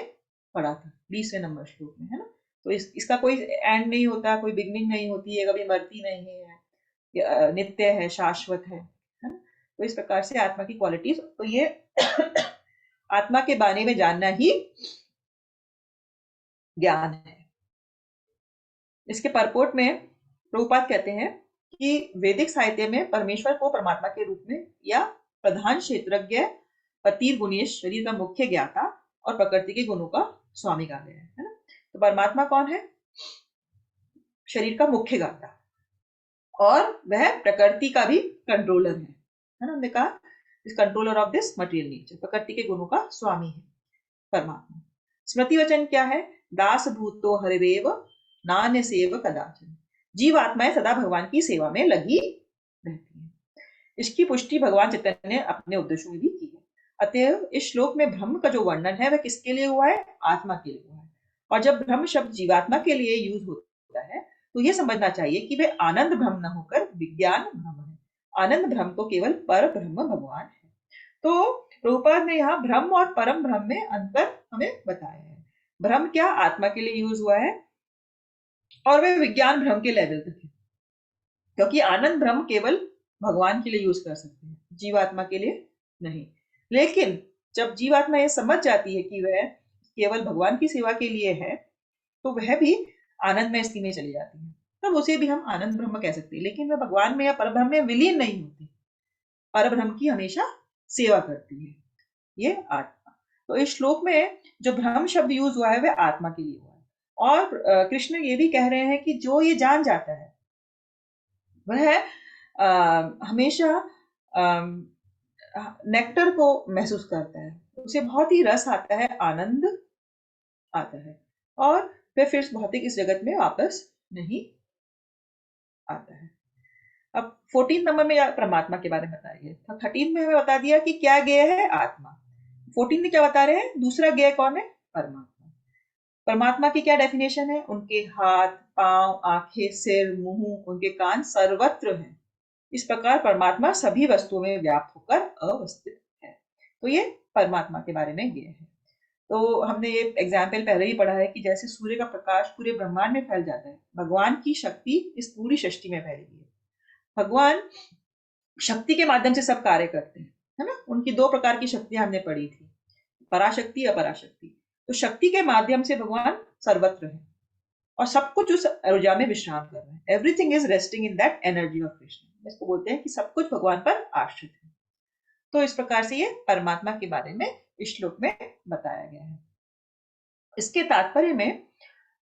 Speaker 1: पढ़ा था, 20वें नंबर श्लोक में, है ना? तो इसका कोई एंड नहीं होता, कोई बिगनिंग नहीं होती है, कभी मरती नहीं है, ये नित्य है, शाश्वत है ना? तो इस प्रकार से आत्मा की क्वालिटीज, तो ये आत्मा के बारे में जानना ही ज्ञान है। इसके परपोर्ट में प्रभुपाद कहते हैं कि वैदिक साहित्य में परमेश्वर को परमात्मा के रूप में या प्रधान क्षेत्रज्ञ, पतिर गुणेश, शरीर का मुख्य ज्ञाता और प्रकृति के गुणों का स्वामी कहा गया है ना? तो परमात्मा कौन है, शरीर का मुख्य ज्ञाता, और वह प्रकृति का भी कंट्रोलर है ना? हमने कहा इस controller of this material nature, प्रकृति के गुणों का स्वामी है परमात्मा। स्मृति वचन क्या है, दास भूतो हरिदेव नान्य सेव कदाचन। जीव आत्माएं सदा भगवान की सेवा में लगी रहती हैं। इसकी पुष्टि भगवान चैतन्य ने अपने उपदेशों में भी की है। अतएव इस श्लोक में ब्रह्म का जो वर्णन है वह किसके लिए हुआ है, आत्मा के लिए हुआ है। और जब ब्रह्म शब्द जीवात्मा के लिए यूज होता है तो यह समझना चाहिए कि वह आनंद ब्रह्म न होकर विज्ञान ब्रह्म है। आनंद ब्रह्म तो केवल पर ब्रह्म भगवान है। तो प्रभुपाद ने यहाँ ब्रह्म और परम ब्रह्म में अंतर हमें बताया है। ब्रह्म क्या आत्मा के लिए यूज हुआ है, और वह विज्ञान ब्रह्म के लेवल तक है। क्योंकि आनंद ब्रह्म केवल भगवान के लिए यूज कर सकते हैं, जीवात्मा के लिए नहीं। लेकिन जब जीवात्मा ये समझ जाती है कि वह केवल भगवान की सेवा के लिए है, तो वह भी आनंदमय स्थिति में चली जाती है, तब उसे भी हम आनंद ब्रह्म कह सकते हैं। लेकिन वह भगवान में या परब्रह्म में विलीन नहीं होती, परब्रह्म की हमेशा सेवा करती है, ये आत्मा। तो इस श्लोक में जो ब्रह्म शब्द यूज हुआ है वह आत्मा के लिए हुआ है। और कृष्ण ये भी कह रहे हैं कि जो ये जान जाता है वह हमेशा नेक्टर को महसूस करता है, उसे बहुत ही रस आता है, आनंद आता है, और वह फिर भौतिक इस जगत में वापस नहीं आता है। अब 14 नंबर में परमात्मा के बारे में बताइए। तो 13 में हमें बता दिया कि क्या ज्ञेय है, आत्मा। 14 में क्या बता रहे हैं, दूसरा ज्ञेय कौन है, परमात्मा। परमात्मा की क्या डेफिनेशन है, उनके हाथ, पांव, आंखें, सिर, मुंह, उनके कान सर्वत्र हैं। इस प्रकार परमात्मा सभी वस्तुओं में व्याप्त होकर अवस्थित है। तो ये परमात्मा के बारे में ज्ञेय है। तो हमने ये एग्जाम्पल पहले ही पढ़ा है कि जैसे सूर्य का प्रकाश पूरे ब्रह्मांड में फैल जाता है, भगवान की शक्ति इस पूरी सृष्टि में फैली है। भगवान शक्ति के माध्यम से सब कार्य करते हैं, है ना। उनकी दो प्रकार की शक्तियां हमने पढ़ी थी, पराशक्ति, अपराशक्ति। तो शक्ति के माध्यम से भगवान सर्वत्र है और सब कुछ उस ऊर्जा में विश्राम कर रहे हैं। Everything is resting in that energy of Krishna. इसको बोलते हैं कि सब कुछ भगवान पर आश्रित है। तो इस प्रकार से ये परमात्मा के बारे में इस श्लोक में बताया गया है। इसके तात्पर्य में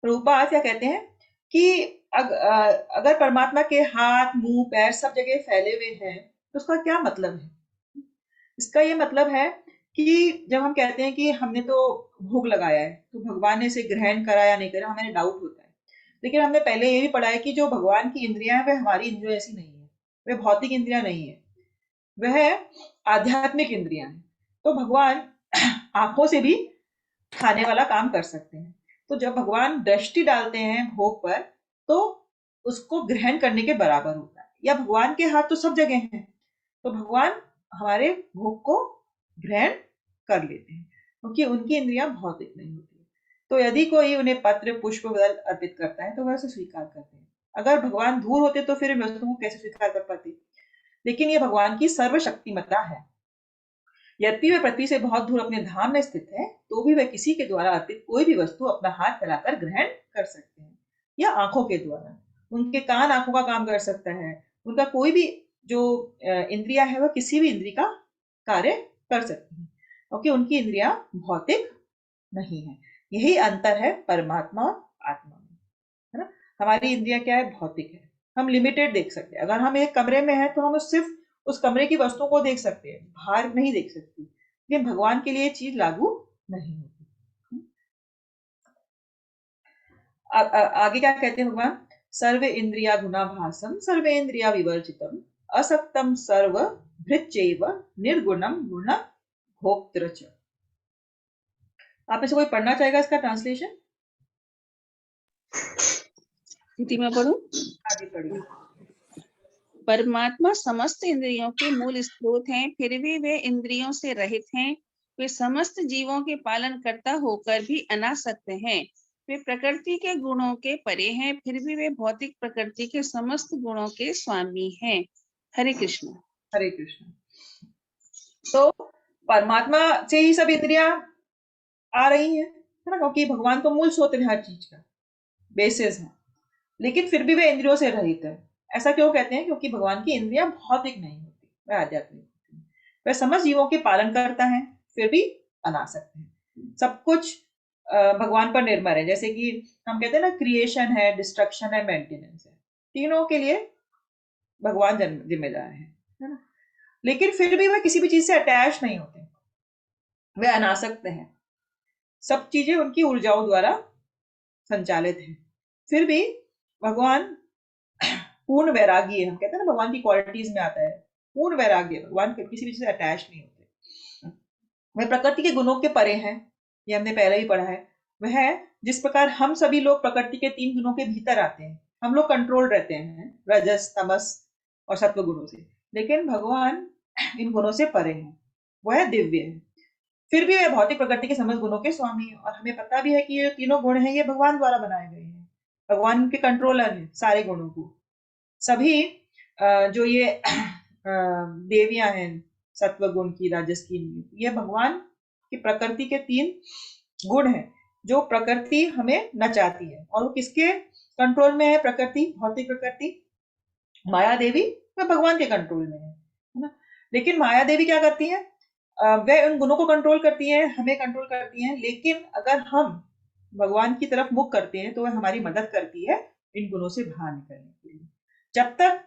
Speaker 1: प्रभुपाद क्या कहते हैं कि अगर परमात्मा के हाथ, मुंह, पैर सब जगह फैले हुए हैं तो उसका क्या मतलब है। इसका ये मतलब है कि जब हम कहते हैं कि हमने तो भोग लगाया है तो भगवान ने इसे ग्रहण करा या नहीं करा, हमें डाउट होता है। लेकिन हमने पहले ये भी पढ़ा है कि जो भगवान की इंद्रियां हैं वह हमारी इंद्रियों ऐसी नहीं है, वह भौतिक इंद्रियां नहीं है, वह आध्यात्मिक इंद्रियां हैं। तो भगवान आंखों से भी खाने वाला काम कर सकते हैं। तो जब भगवान दृष्टि डालते हैं भोग पर तो उसको ग्रहण करने के बराबर होता है। या भगवान के हाथ तो सब जगह हैं, तो भगवान हमारे भोग को ग्रहण कर लेते हैं क्योंकि उनकी इंद्रियां भौतिक नहीं होती। तो यदि कोई उन्हें पत्र, पुष्प, फल अर्पित करता है तो वह उसे स्वीकार करते हैं। अगर भगवान दूर होते तो फिर इन वस्तुओं को कैसे स्वीकार कर पाते। लेकिन ये भगवान की सर्वशक्तिमत्ता है। यद्यपि वह पृथ्वी से बहुत दूर अपने धाम में स्थित है तो भी वह किसी के द्वारा अर्पित कोई भी वस्तु अपना हाथ फैलाकर ग्रहण कर सकते हैं, या आंखों के द्वारा। उनके कान आंखों का काम कर सकता है। उनका कोई भी जो इंद्रिया है वह किसी भी इंद्रिय का कार्य कर सकती है क्योंकि उनकी इंद्रिया भौतिक नहीं है। यही अंतर है परमात्मा और आत्मा में, है ना। हमारी इंद्रिया क्या है, भौतिक है। हम लिमिटेड देख सकते हैं। अगर हम एक कमरे में हैं तो हम सिर्फ उस कमरे की वस्तुओं को देख सकते हैं, बाहर नहीं देख सकते। लेकिन भगवान के लिए चीज लागू नहीं होती। आगे क्या कहते हैं भगवान, सर्व इंद्रिया गुणाभासम सर्वेन्द्रिया विवर्जितम असक्तम सर्व भृच्चैव निर्गुणम गुण भोक्तृ च। आप में से कोई पढ़ना चाहेगा इसका ट्रांसलेशन।
Speaker 2: हिंदी में पढ़ूं?
Speaker 1: आगे पढ़िए।
Speaker 2: परमात्मा समस्त इंद्रियों के मूल स्रोत हैं, फिर भी वे इंद्रियों से रहित हैं। वे समस्त जीवों के पालन करता होकर भी अनासक्त हैं। वे प्रकृति के गुणों के परे हैं, फिर भी वे भौतिक प्रकृति के समस्त गुणों के स्वामी हैं। हरे कृष्ण।
Speaker 1: हरे कृष्ण। तो परमात्मा से ही सब इंद्रियां आ रही है ना, क्योंकि भगवान तो मूल स्रोत है हर चीज का, बेसिस है। लेकिन फिर भी वे इंद्रियों से रहित है। ऐसा क्यों कहते हैं, क्योंकि भगवान की इंद्रियां भौतिक नहीं होती, वह आध्यात्मिक होती है। वह समस्त जीवों के पालन करता है, फिर भी अनासक्त है। सब कुछ भगवान पर निर्भर है। जैसे कि हम कहते हैं ना, क्रिएशन है, डिस्ट्रक्शन है, मेंटेनेंस है, तीनों के लिए भगवान जिम्मेदार है ना। लेकिन फिर भी वह किसी भी चीज से अटैच नहीं होते, वे अनासक्त हैं। सब चीजें उनकी ऊर्जाओं द्वारा संचालित है। फिर भी भगवान पूर्ण वैरागी है। हम कहते हैं ना, भगवान की क्वालिटीज में आता है पूर्ण वैराग्य। भगवान किसी भी चीज से अटैच नहीं होते। वह प्रकृति के गुणों के परे हैं, ये हमने पहले ही पढ़ा है। वह जिस प्रकार हम सभी लोग प्रकृति के 3 गुणों के भीतर आते हैं, हम लोग कंट्रोल रहते हैं रजस, तमस और सत्व गुणों से। लेकिन भगवान इन गुणों से परे हैं, वह दिव्य है। फिर भी वह भौतिक प्रकृति के समस्त गुणों के स्वामी है। और हमें पता भी है कि ये तीनों गुण हैं, ये भगवान द्वारा बनाए गए हैं। भगवान के कंट्रोलर है सारे गुणों को, सभी जो ये देवियां हैं सत्व गुण की, राजस की, ये भगवान की प्रकृति के 3 गुण हैं जो प्रकृति हमें नचाती है। और वो किसके कंट्रोल में है? प्रकृति, भौतिक प्रकृति, माया देवी वह भगवान के कंट्रोल में है ना। लेकिन माया देवी क्या करती है? वह उन गुणों को कंट्रोल करती है, हमें कंट्रोल करती है। लेकिन अगर हम भगवान की तरफ मुख करते हैं तो वह हमारी मदद करती है इन गुणों से बाहर निकलने के लिए। जब तक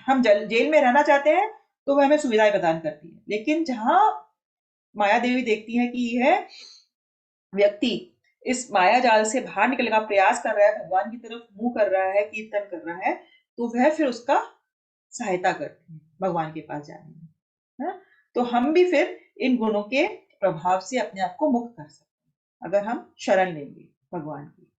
Speaker 1: हम जेल में रहना चाहते हैं तो वह हमें सुविधाएं प्रदान करती है। लेकिन जहां माया देवी देखती है कि यह व्यक्ति इस माया जाल से बाहर निकलने का प्रयास कर रहा है, भगवान की तरफ मुंह कर रहा है, कीर्तन कर रहा है, तो वह फिर उसका सहायता करती है भगवान के पास जाने में, है? तो हम भी फिर इन गुणों के प्रभाव से अपने आप को मुक्त कर सकते हैं अगर हम शरण लेंगे भगवान की।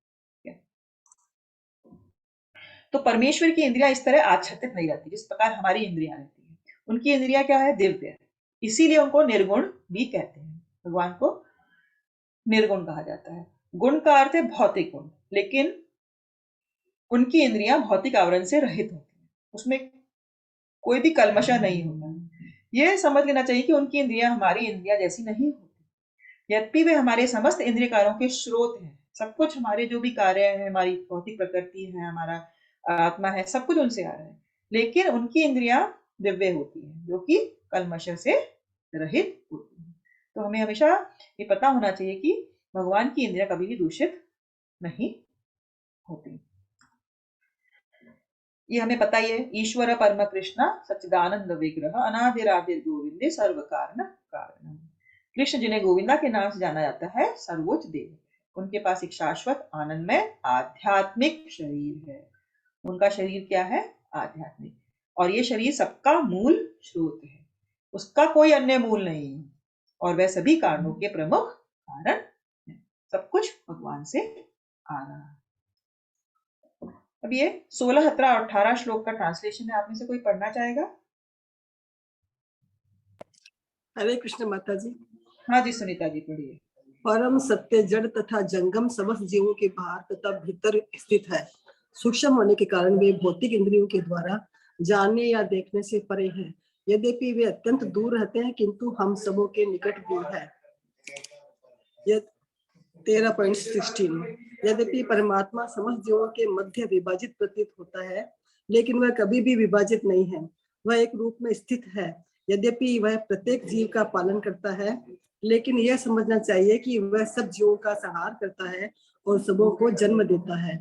Speaker 1: तो परमेश्वर की इंद्रियां इस तरह आच्छादित नहीं रहती जिस प्रकार हमारी इंद्रियां रहती हैं। उनकी इंद्रियां क्या है? दिव्य। इसीलिए उनको निर्गुण भी कहते हैं। भगवान को निर्गुण कहा जाता है। गुण का अर्थ है भौतिक गुण, लेकिन उनकी इंद्रियां भौतिक आवरण से रहित होती हैं, उसमें कोई भी कलमशा नहीं होता। यह समझ लेना चाहिए कि उनकी इंद्रियां हमारी इंद्रियां जैसी नहीं होती। यद्यपि वे हमारे समस्त इंद्रिय कार्यों के स्रोत हैं, सब कुछ हमारे जो भी कार्य है, हमारी भौतिक प्रकृति है, हमारा आत्मा है, सब कुछ उनसे आ रहा है। लेकिन उनकी इंद्रियां दिव्य होती हैं, जो कि कलमश से रहित होती हैं। तो हमें हमेशा ये पता होना चाहिए कि भगवान की इंद्रियां कभी भी दूषित नहीं होती। ये हमें पता ही है। ईश्वर परम कृष्ण सच्चिदानंद विग्रह अनादिरादिर गोविंदे सर्व कारण कारण। कृष्ण जिन्हें गोविंदा के नाम से जाना जाता है, सर्वोच्च देव। उनके पास एक शाश्वत आनंदमय आध्यात्मिक शरीर है। उनका शरीर क्या है? आध्यात्मिक। और ये शरीर सबका मूल स्रोत है, उसका कोई अन्य मूल नहीं है। और वह सभी कारणों के प्रमुख कारण है। सब कुछ भगवान से आ रहा है। अब ये 16, 17 और 18 श्लोक का ट्रांसलेशन है। आप में से कोई पढ़ना चाहेगा?
Speaker 3: हरे कृष्ण माता जी।
Speaker 1: हाँ जी, सुनीता जी पढ़िए।
Speaker 3: परम सत्य जड़ तथा जंगम समस्त जीवों के बाहर तथा भीतर स्थित है। सूक्ष्म होने के कारण वे भौतिक इंद्रियों के द्वारा जानने या देखने से परे हैं। यद्यपि वे अत्यंत दूर रहते हैं, किंतु हम सबों के निकट भी है। 13.16। यद्यपि परमात्मा समस्त जीवों के मध्य विभाजित प्रतीत होता है, लेकिन वह कभी भी विभाजित नहीं है। वह एक रूप में स्थित है। यद्यपि वह प्रत्येक जीव का पालन करता है, लेकिन यह समझना चाहिए कि वह सब जीवों का संहार करता है और सबों को जन्म देता है।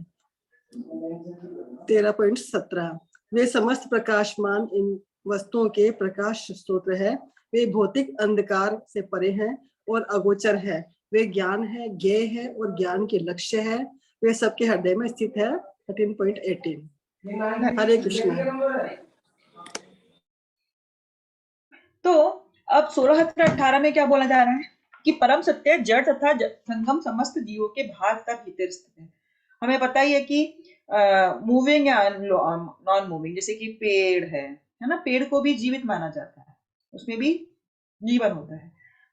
Speaker 3: 13.17। वे समस्त प्रकाशमान इन वस्तुओं के प्रकाश स्रोत है। वे भौतिक अंधकार से परे हैं और अगोचर है। वे ज्ञान है, ज्ञेय है और ज्ञान के लक्ष्य है। वे सबके हृदय में स्थित है। 13.18। हरे कृष्ण।
Speaker 1: तो अब 16, 17, 18 में क्या बोला जा रहा है कि परम सत्य जड़ तथा संगम समस्त जीवों के बाहर तथा भीतर स्थित है। हमें पता ही है कि मूविंग या नॉन मूविंग, जैसे कि पेड़ है ना, पेड़ को भी जीवित माना जाता है, उसमें भी जीवन होता है,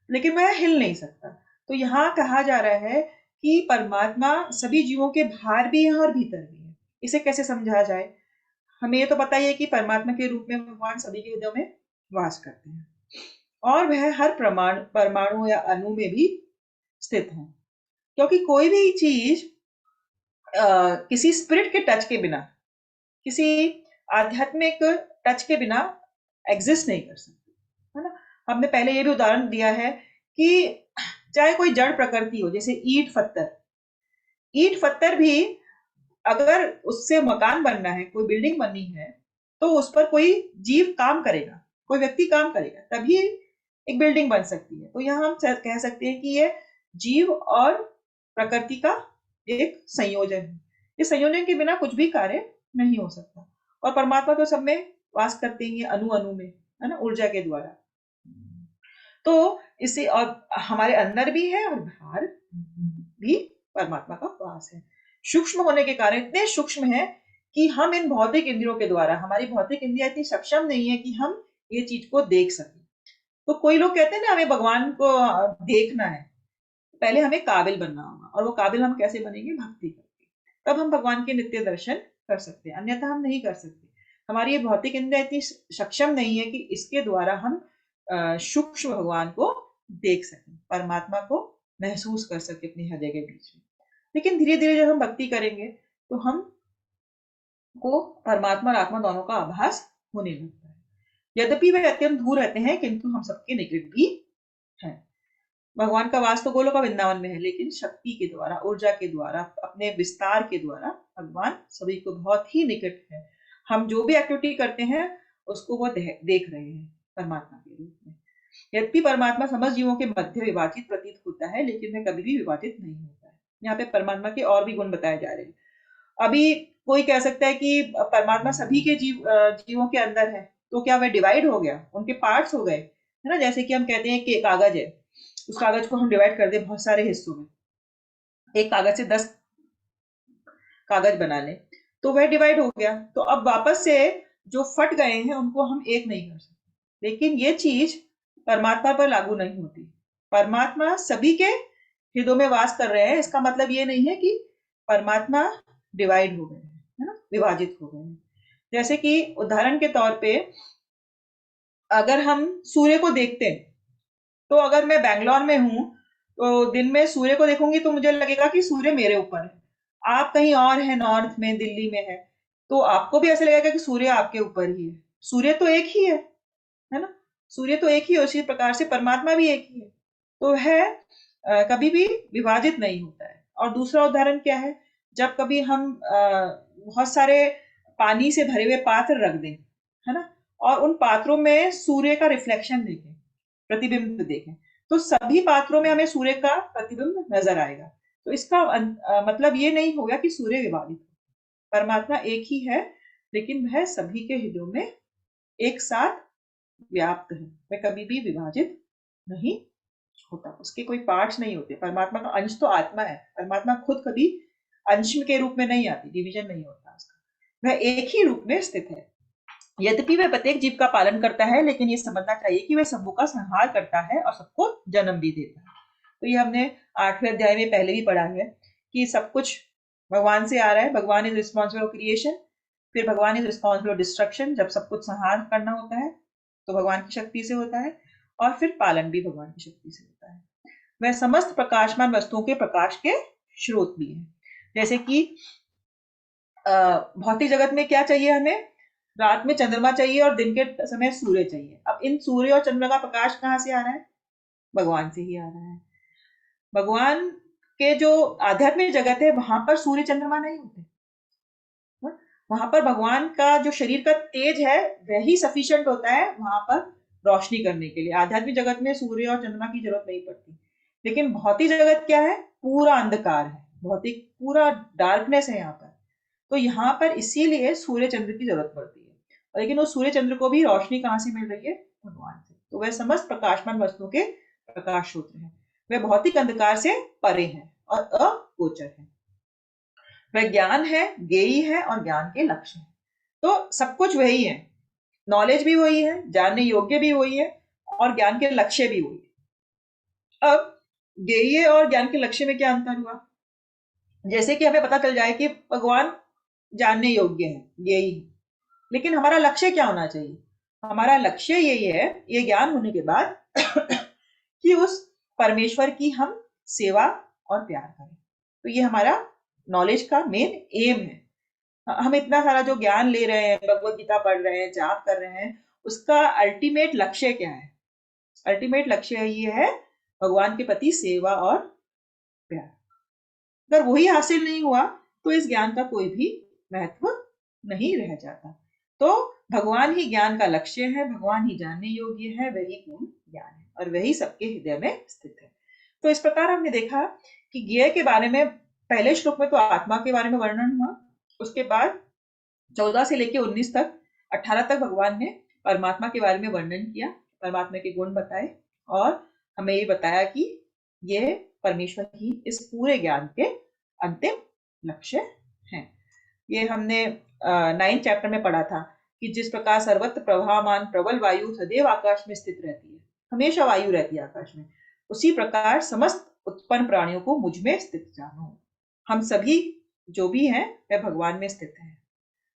Speaker 1: लेकिन वह हिल नहीं सकता। तो यहाँ कहा जा रहा है कि परमात्मा सभी जीवों के बाहर भी है और भीतर भी है। इसे कैसे समझा जाए? हमें ये तो पता ही है कि परमात्मा के रूप में भगवान सभी के हृदय में वास करते हैं और वह हर परमाणु या अणु में भी स्थित है। क्योंकि कोई भी चीज किसी स्पिरिट के टच के बिना, किसी आध्यात्मिक टच के बिना एग्जिस्ट नहीं कर सकती, है ना। हमने पहले ये भी उदाहरण दिया है कि चाहे कोई जड़ प्रकृति हो, जैसे ईट पत्थर भी अगर उससे मकान बनना है, कोई बिल्डिंग बननी है, तो उस पर कोई जीव काम करेगा, कोई व्यक्ति काम करेगा, तभी एक बिल्डिंग बन सकती है। तो यहाँ हम कह सकते हैं कि ये जीव और प्रकृति का एक संयोजन है। इस संयोजन के बिना कुछ भी कार्य नहीं हो सकता। और परमात्मा तो सब में वास करते हैं, अणु अणु में, है ना, ऊर्जा के द्वारा। तो इससे और हमारे अंदर भी है और बाहर भी परमात्मा का वास है। सूक्ष्म होने के कारण इतने सूक्ष्म है कि हम इन भौतिक इंद्रियों के द्वारा, हमारी भौतिक इंद्रियां इतनी सक्षम नहीं है कि हम ये चीज को देख सकें। तो कोई लोग कहते हैं ना, हमें भगवान को देखना है, पहले हमें काबिल बनना होगा। और वो काबिल हम कैसे बनेंगे? भक्ति करके। तब हम भगवान के नित्य दर्शन कर सकते हैं, अन्यथा हम नहीं कर सकते। हमारी ये भौतिक इंद्रियां इतनी सक्षम नहीं है कि इसके द्वारा हम सूक्ष्म भगवान को देख सकें, परमात्मा को महसूस कर सके अपने हृदय के बीच में। लेकिन धीरे धीरे जब हम भक्ति करेंगे तो हम को परमात्मा और आत्मा दोनों का आभास होने लगता है। यद्यपि वे अत्यंत दूर रहते हैं किंतु हम सबके निकट भी हैं। भगवान का वास तो गोलोक का वृंदावन में है, लेकिन शक्ति के द्वारा, ऊर्जा के द्वारा, अपने विस्तार के द्वारा भगवान सभी को बहुत ही निकट है। हम जो भी एक्टिविटी करते हैं उसको वो देख रहे हैं परमात्मा के रूप में। यद्यपि परमात्मा समस्त जीवों के मध्य विभाजित प्रतीत होता है, लेकिन वह कभी भी विभाजित नहीं होता है। यहाँ पे परमात्मा के और भी गुण बताए जा रहे हैं। अभी कोई कह सकता है कि परमात्मा सभी के जीवों के अंदर है, तो क्या वह डिवाइड हो गया, उनके पार्ट्स हो गए, है ना। जैसे कि हम कहते हैं कि कागज है, उस कागज को हम डिवाइड कर दे बहुत सारे हिस्सों में, एक कागज से 10 कागज बना ले तो वह डिवाइड हो गया। तो अब वापस से जो फट गए हैं उनको हम एक नहीं कर सकते। लेकिन ये चीज परमात्मा पर लागू नहीं होती। परमात्मा सभी के हृदयों में वास कर रहे हैं। इसका मतलब ये नहीं है कि परमात्मा डिवाइड हो गए हैं, है ना, विभाजित हो गए हैं। जैसे कि उदाहरण के तौर पे अगर हम सूर्य को देखते हैं, तो अगर मैं बैंगलोर में हूं तो दिन में सूर्य को देखूंगी तो मुझे लगेगा कि सूर्य मेरे ऊपर है। आप कहीं और हैं, नॉर्थ में, दिल्ली में है, तो आपको भी ऐसे लगेगा कि सूर्य आपके ऊपर ही है। सूर्य तो एक ही है ना। सूर्य तो एक ही है, उसी प्रकार से परमात्मा भी एक ही है। तो है कभी भी विभाजित नहीं होता है। और दूसरा उदाहरण क्या है, जब कभी हम बहुत सारे पानी से भरे हुए पात्र रख दें, है ना, और उन पात्रों में सूर्य का रिफ्लेक्शन देखें, प्रतिबिंब देखें, तो सभी पात्रों में हमें सूर्य का प्रतिबिंब नजर आएगा। तो इसका मतलब ये नहीं होगा कि सूर्य विभाजित है। परमात्मा एक ही है, लेकिन वह सभी के हृदयों में एक साथ व्याप्त है। वह कभी भी विभाजित नहीं होता, उसके कोई पार्ट्स नहीं होते। परमात्मा का अंश तो आत्मा है। परमात्मा खुद कभी अंश के रूप में नहीं आती, डिवीजन नहीं होता उसका। वह एक ही रूप में स्थित है। यद्यपि वह प्रत्येक जीव का पालन करता है, लेकिन ये समझना चाहिए कि वह सबों का संहार करता है और सबको जन्म भी देता है। तो ये हमने 8वें अध्याय में पहले भी पढ़ा है कि सब कुछ भगवान से आ रहा है। भगवान इज रिस्पॉन्सिबल फॉर क्रिएशन, फिर भगवान इज रिस्पॉन्सिबल फॉर डिस्ट्रक्शन। जब सब कुछ संहार करना होता है तो भगवान की शक्ति से होता है, और फिर पालन भी भगवान की शक्ति से होता है। वह समस्त प्रकाशमान वस्तुओं के प्रकाश के स्रोत भी है। जैसे कि भौतिक जगत में क्या चाहिए हमें, रात में चंद्रमा चाहिए और दिन के समय सूर्य चाहिए। अब इन सूर्य और चंद्रमा का प्रकाश कहाँ से आ रहा है, भगवान से ही आ रहा है। भगवान के जो आध्यात्मिक जगत है वहां पर सूर्य चंद्रमा नहीं होते। वहां पर भगवान का जो शरीर का तेज है वही सफिशिएंट होता है वहां पर रोशनी करने के लिए। आध्यात्मिक जगत में सूर्य और चंद्रमा की जरूरत नहीं पड़ती। लेकिन भौतिक जगत क्या है, पूरा अंधकार है, भौतिक पूरा डार्कनेस है यहाँ पर। तो यहाँ पर इसीलिए सूर्य चंद्र की जरूरत पड़ती है। लेकिन उस सूर्य चंद्र को भी रोशनी कहाँ से मिल रही है, भगवान से। तो वह समस्त प्रकाशमान वस्तुओं के प्रकाश स्रोत है। वह भौतिक अंधकार से परे है और अगोचर है। वह ज्ञान है, ज्ञेय है और ज्ञान के लक्ष्य है। तो सब कुछ वही है, नॉलेज भी वही है, जानने योग्य भी वही है, और ज्ञान के लक्ष्य भी वही है। अब ज्ञेय और ज्ञान के लक्ष्य में क्या अंतर हुआ, जैसे कि हमें पता चल जाए कि भगवान जानने योग्य है, यही है, लेकिन हमारा लक्ष्य क्या होना चाहिए। हमारा लक्ष्य यही है, ये ज्ञान होने के बाद कि उस परमेश्वर की हम सेवा और प्यार करें। तो ये हमारा नॉलेज का मेन एम है। हम इतना सारा जो ज्ञान ले रहे हैं, भगवत गीता पढ़ रहे हैं, जाप कर रहे हैं, उसका अल्टीमेट लक्ष्य क्या है। अल्टीमेट लक्ष्य ये है भगवान के प्रति सेवा और प्यार। अगर वही हासिल नहीं हुआ तो इस ज्ञान का कोई भी महत्व नहीं रह जाता। तो भगवान ही ज्ञान का लक्ष्य है, भगवान ही जानने योग्य है, वही पूर्ण ज्ञान है और वही सबके हृदय में स्थित है। तो इस प्रकार हमने देखा कि ज्ञेय के बारे में पहले श्लोक में तो आत्मा के बारे में वर्णन हुआ, उसके बाद 14 से लेकर 19 तक 18 तक भगवान ने परमात्मा के बारे में वर्णन किया, परमात्मा के गुण बताए और हमें ये बताया कि यह परमेश्वर ही इस पूरे ज्ञान के अंतिम लक्ष्य हैं। ये हमने 9th चैप्टर में पढ़ा था कि जिस प्रकार सर्वत्र प्रवाहमान प्रबल वायु सदैव आकाश में स्थित रहती है, हमेशा वायु रहती है आकाश में, उसी प्रकार समस्त उत्पन्न प्राणियों को मुझ में स्थित जानो। हम सभी जो भी हैं वह भगवान में स्थित हैं।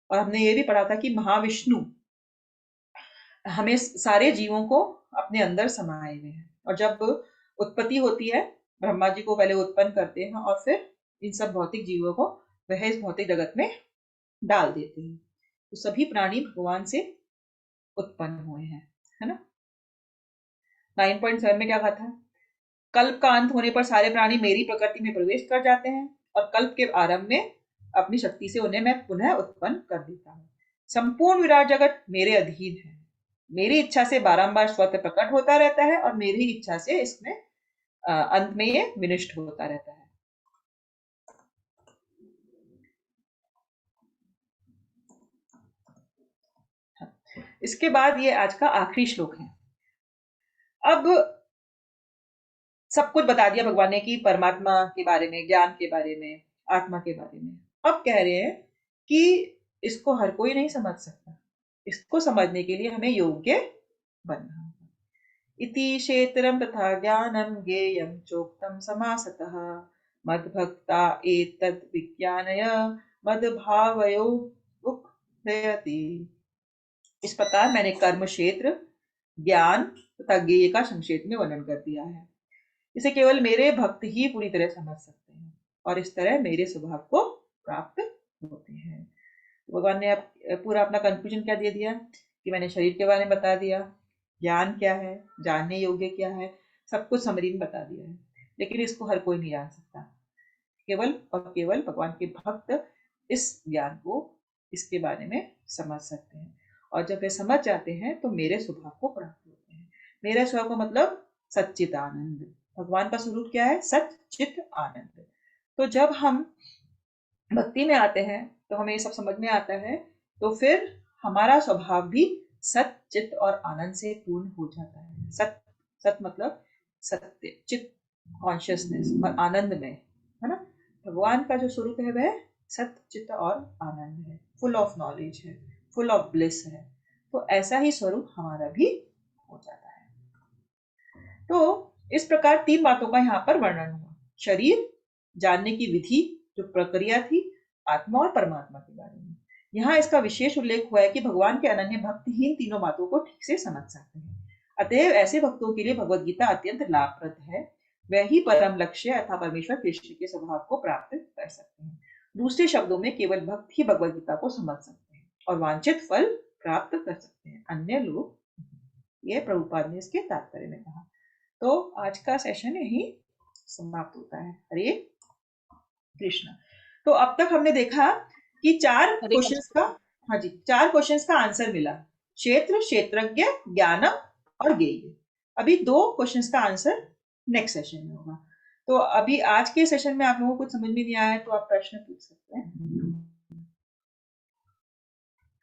Speaker 1: और हमने ये भी पढ़ा था कि महाविष्णु हमें सारे जीवों को अपने अंदर समाये हुए हैं, और जब उत्पत्ति होती है ब्रह्मा जी को पहले उत्पन्न करते हैं और फिर इन सब भौतिक जीवों को वह इस भौतिक जगत में डाल देते हैं। तो सभी प्राणी भगवान से उत्पन्न हुए हैं, है ना। 9.7 में क्या कहा था? कल्प का अंत होने पर सारे प्राणी मेरी प्रकृति में प्रवेश कर जाते हैं और कल्प के आरंभ में अपनी शक्ति से उन्हें मैं पुनः उत्पन्न कर देता हूँ। संपूर्ण विराट जगत मेरे अधीन है, मेरी इच्छा से बारंबार स्वतः प्रकट होता रहता है और मेरी इच्छा से इसमें अंत में ये विनष्ट होता रहता है। इसके बाद ये आज का आखिरी श्लोक है। अब सब कुछ बता दिया भगवान ने कि परमात्मा के बारे में, ज्ञान के बारे में, आत्मा के बारे में। अब कह रहे हैं कि इसको हर कोई नहीं समझ सकता, इसको समझने के लिए हमें योग्य बनना होगा। इति क्षेत्रम तथा ज्ञानम ज्ञेयम चोक्तम समासतः मद्भक्ता एतद् विज्ञानय मद्भावयो उक्तयति। इस प्रकार मैंने कर्म क्षेत्र, ज्ञान तथा ज्ञेय का संक्षेप में वर्णन कर दिया है। इसे केवल मेरे भक्त ही पूरी तरह समझ सकते हैं और इस तरह मेरे स्वभाव को प्राप्त होते हैं। भगवान ने पूरा अपना कंक्लूजन क्या दे दिया कि मैंने शरीर के बारे में बता दिया, ज्ञान क्या है, जानने योग्य क्या है, सब कुछ समरी में बता दिया है। लेकिन इसको हर कोई नहीं जान सकता, केवल और केवल भगवान के भक्त इस ज्ञान को, इसके बारे में समझ सकते हैं। और जब वे समझ जाते हैं तो मेरे स्वभाव को प्राप्त होते हैं। मेरा स्वभाव का मतलब सच्चित आनंद। भगवान का स्वरूप क्या है? सच्चित आनंद। तो जब हम भक्ति में आते हैं तो हमें ये सब समझ में आता है, तो फिर हमारा स्वभाव भी सच्चित और आनंद से पूर्ण हो जाता है। सत मतलब सत्य, चित कॉन्शियसनेस और आनंद में, है ना। भगवान का जो स्वरूप है वह सच्चित और आनंद है, फुल ऑफ नॉलेज है, फुल ऑफ ब्लिस है। तो ऐसा ही स्वरूप हमारा भी हो जाता है। तो इस प्रकार 3 बातों का यहाँ पर वर्णन हुआ। शरीर, जानने की विधि जो प्रक्रिया थी, आत्मा और परमात्मा के बारे में। यहाँ इसका विशेष उल्लेख हुआ है कि भगवान के अनन्य भक्त ही इन तीनों बातों को ठीक से समझ सकते हैं। अतएव ऐसे भक्तों के लिए भगवद गीता अत्यंत लाभप्रद है। वह ही परम लक्ष्य अथवा परमेश्वर कृष्ण के स्वभाव को प्राप्त कर सकते हैं। दूसरे शब्दों में केवल भक्त ही भगवद गीता को समझ सकते हैं और वांछित फल प्राप्त कर सकते हैं, अन्य लोग। यह प्रभुपाद ने इसके तात्पर्य में कहा। तो आज का सेशन यही समाप्त होता है। हरे कृष्ण। तो अब तक हमने देखा कि 4 क्वेश्चंस का, हाँ जी, 4 क्वेश्चंस का आंसर मिला। क्षेत्र, क्षेत्रज्ञ, ज्ञानम और ज्ञेय। अभी 2 क्वेश्चंस का आंसर नेक्स्ट सेशन में होगा। तो अभी आज के सेशन में आप लोगों को कुछ समझ में नहीं आया है तो आप प्रश्न पूछ सकते हैं।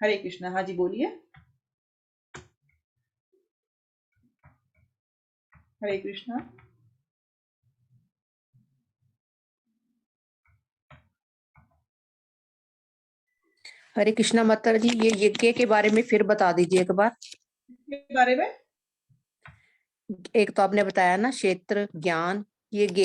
Speaker 1: हरे कृष्ण। हाँ जी, बोलिए। हरे कृष्ण।
Speaker 4: हरे कृष्णा माता जी, ये यज्ञ के बारे में फिर बता दीजिए एक बार।
Speaker 1: के बारे में
Speaker 4: एक तो आपने बताया ना क्षेत्र, ज्ञान, यज्ञ,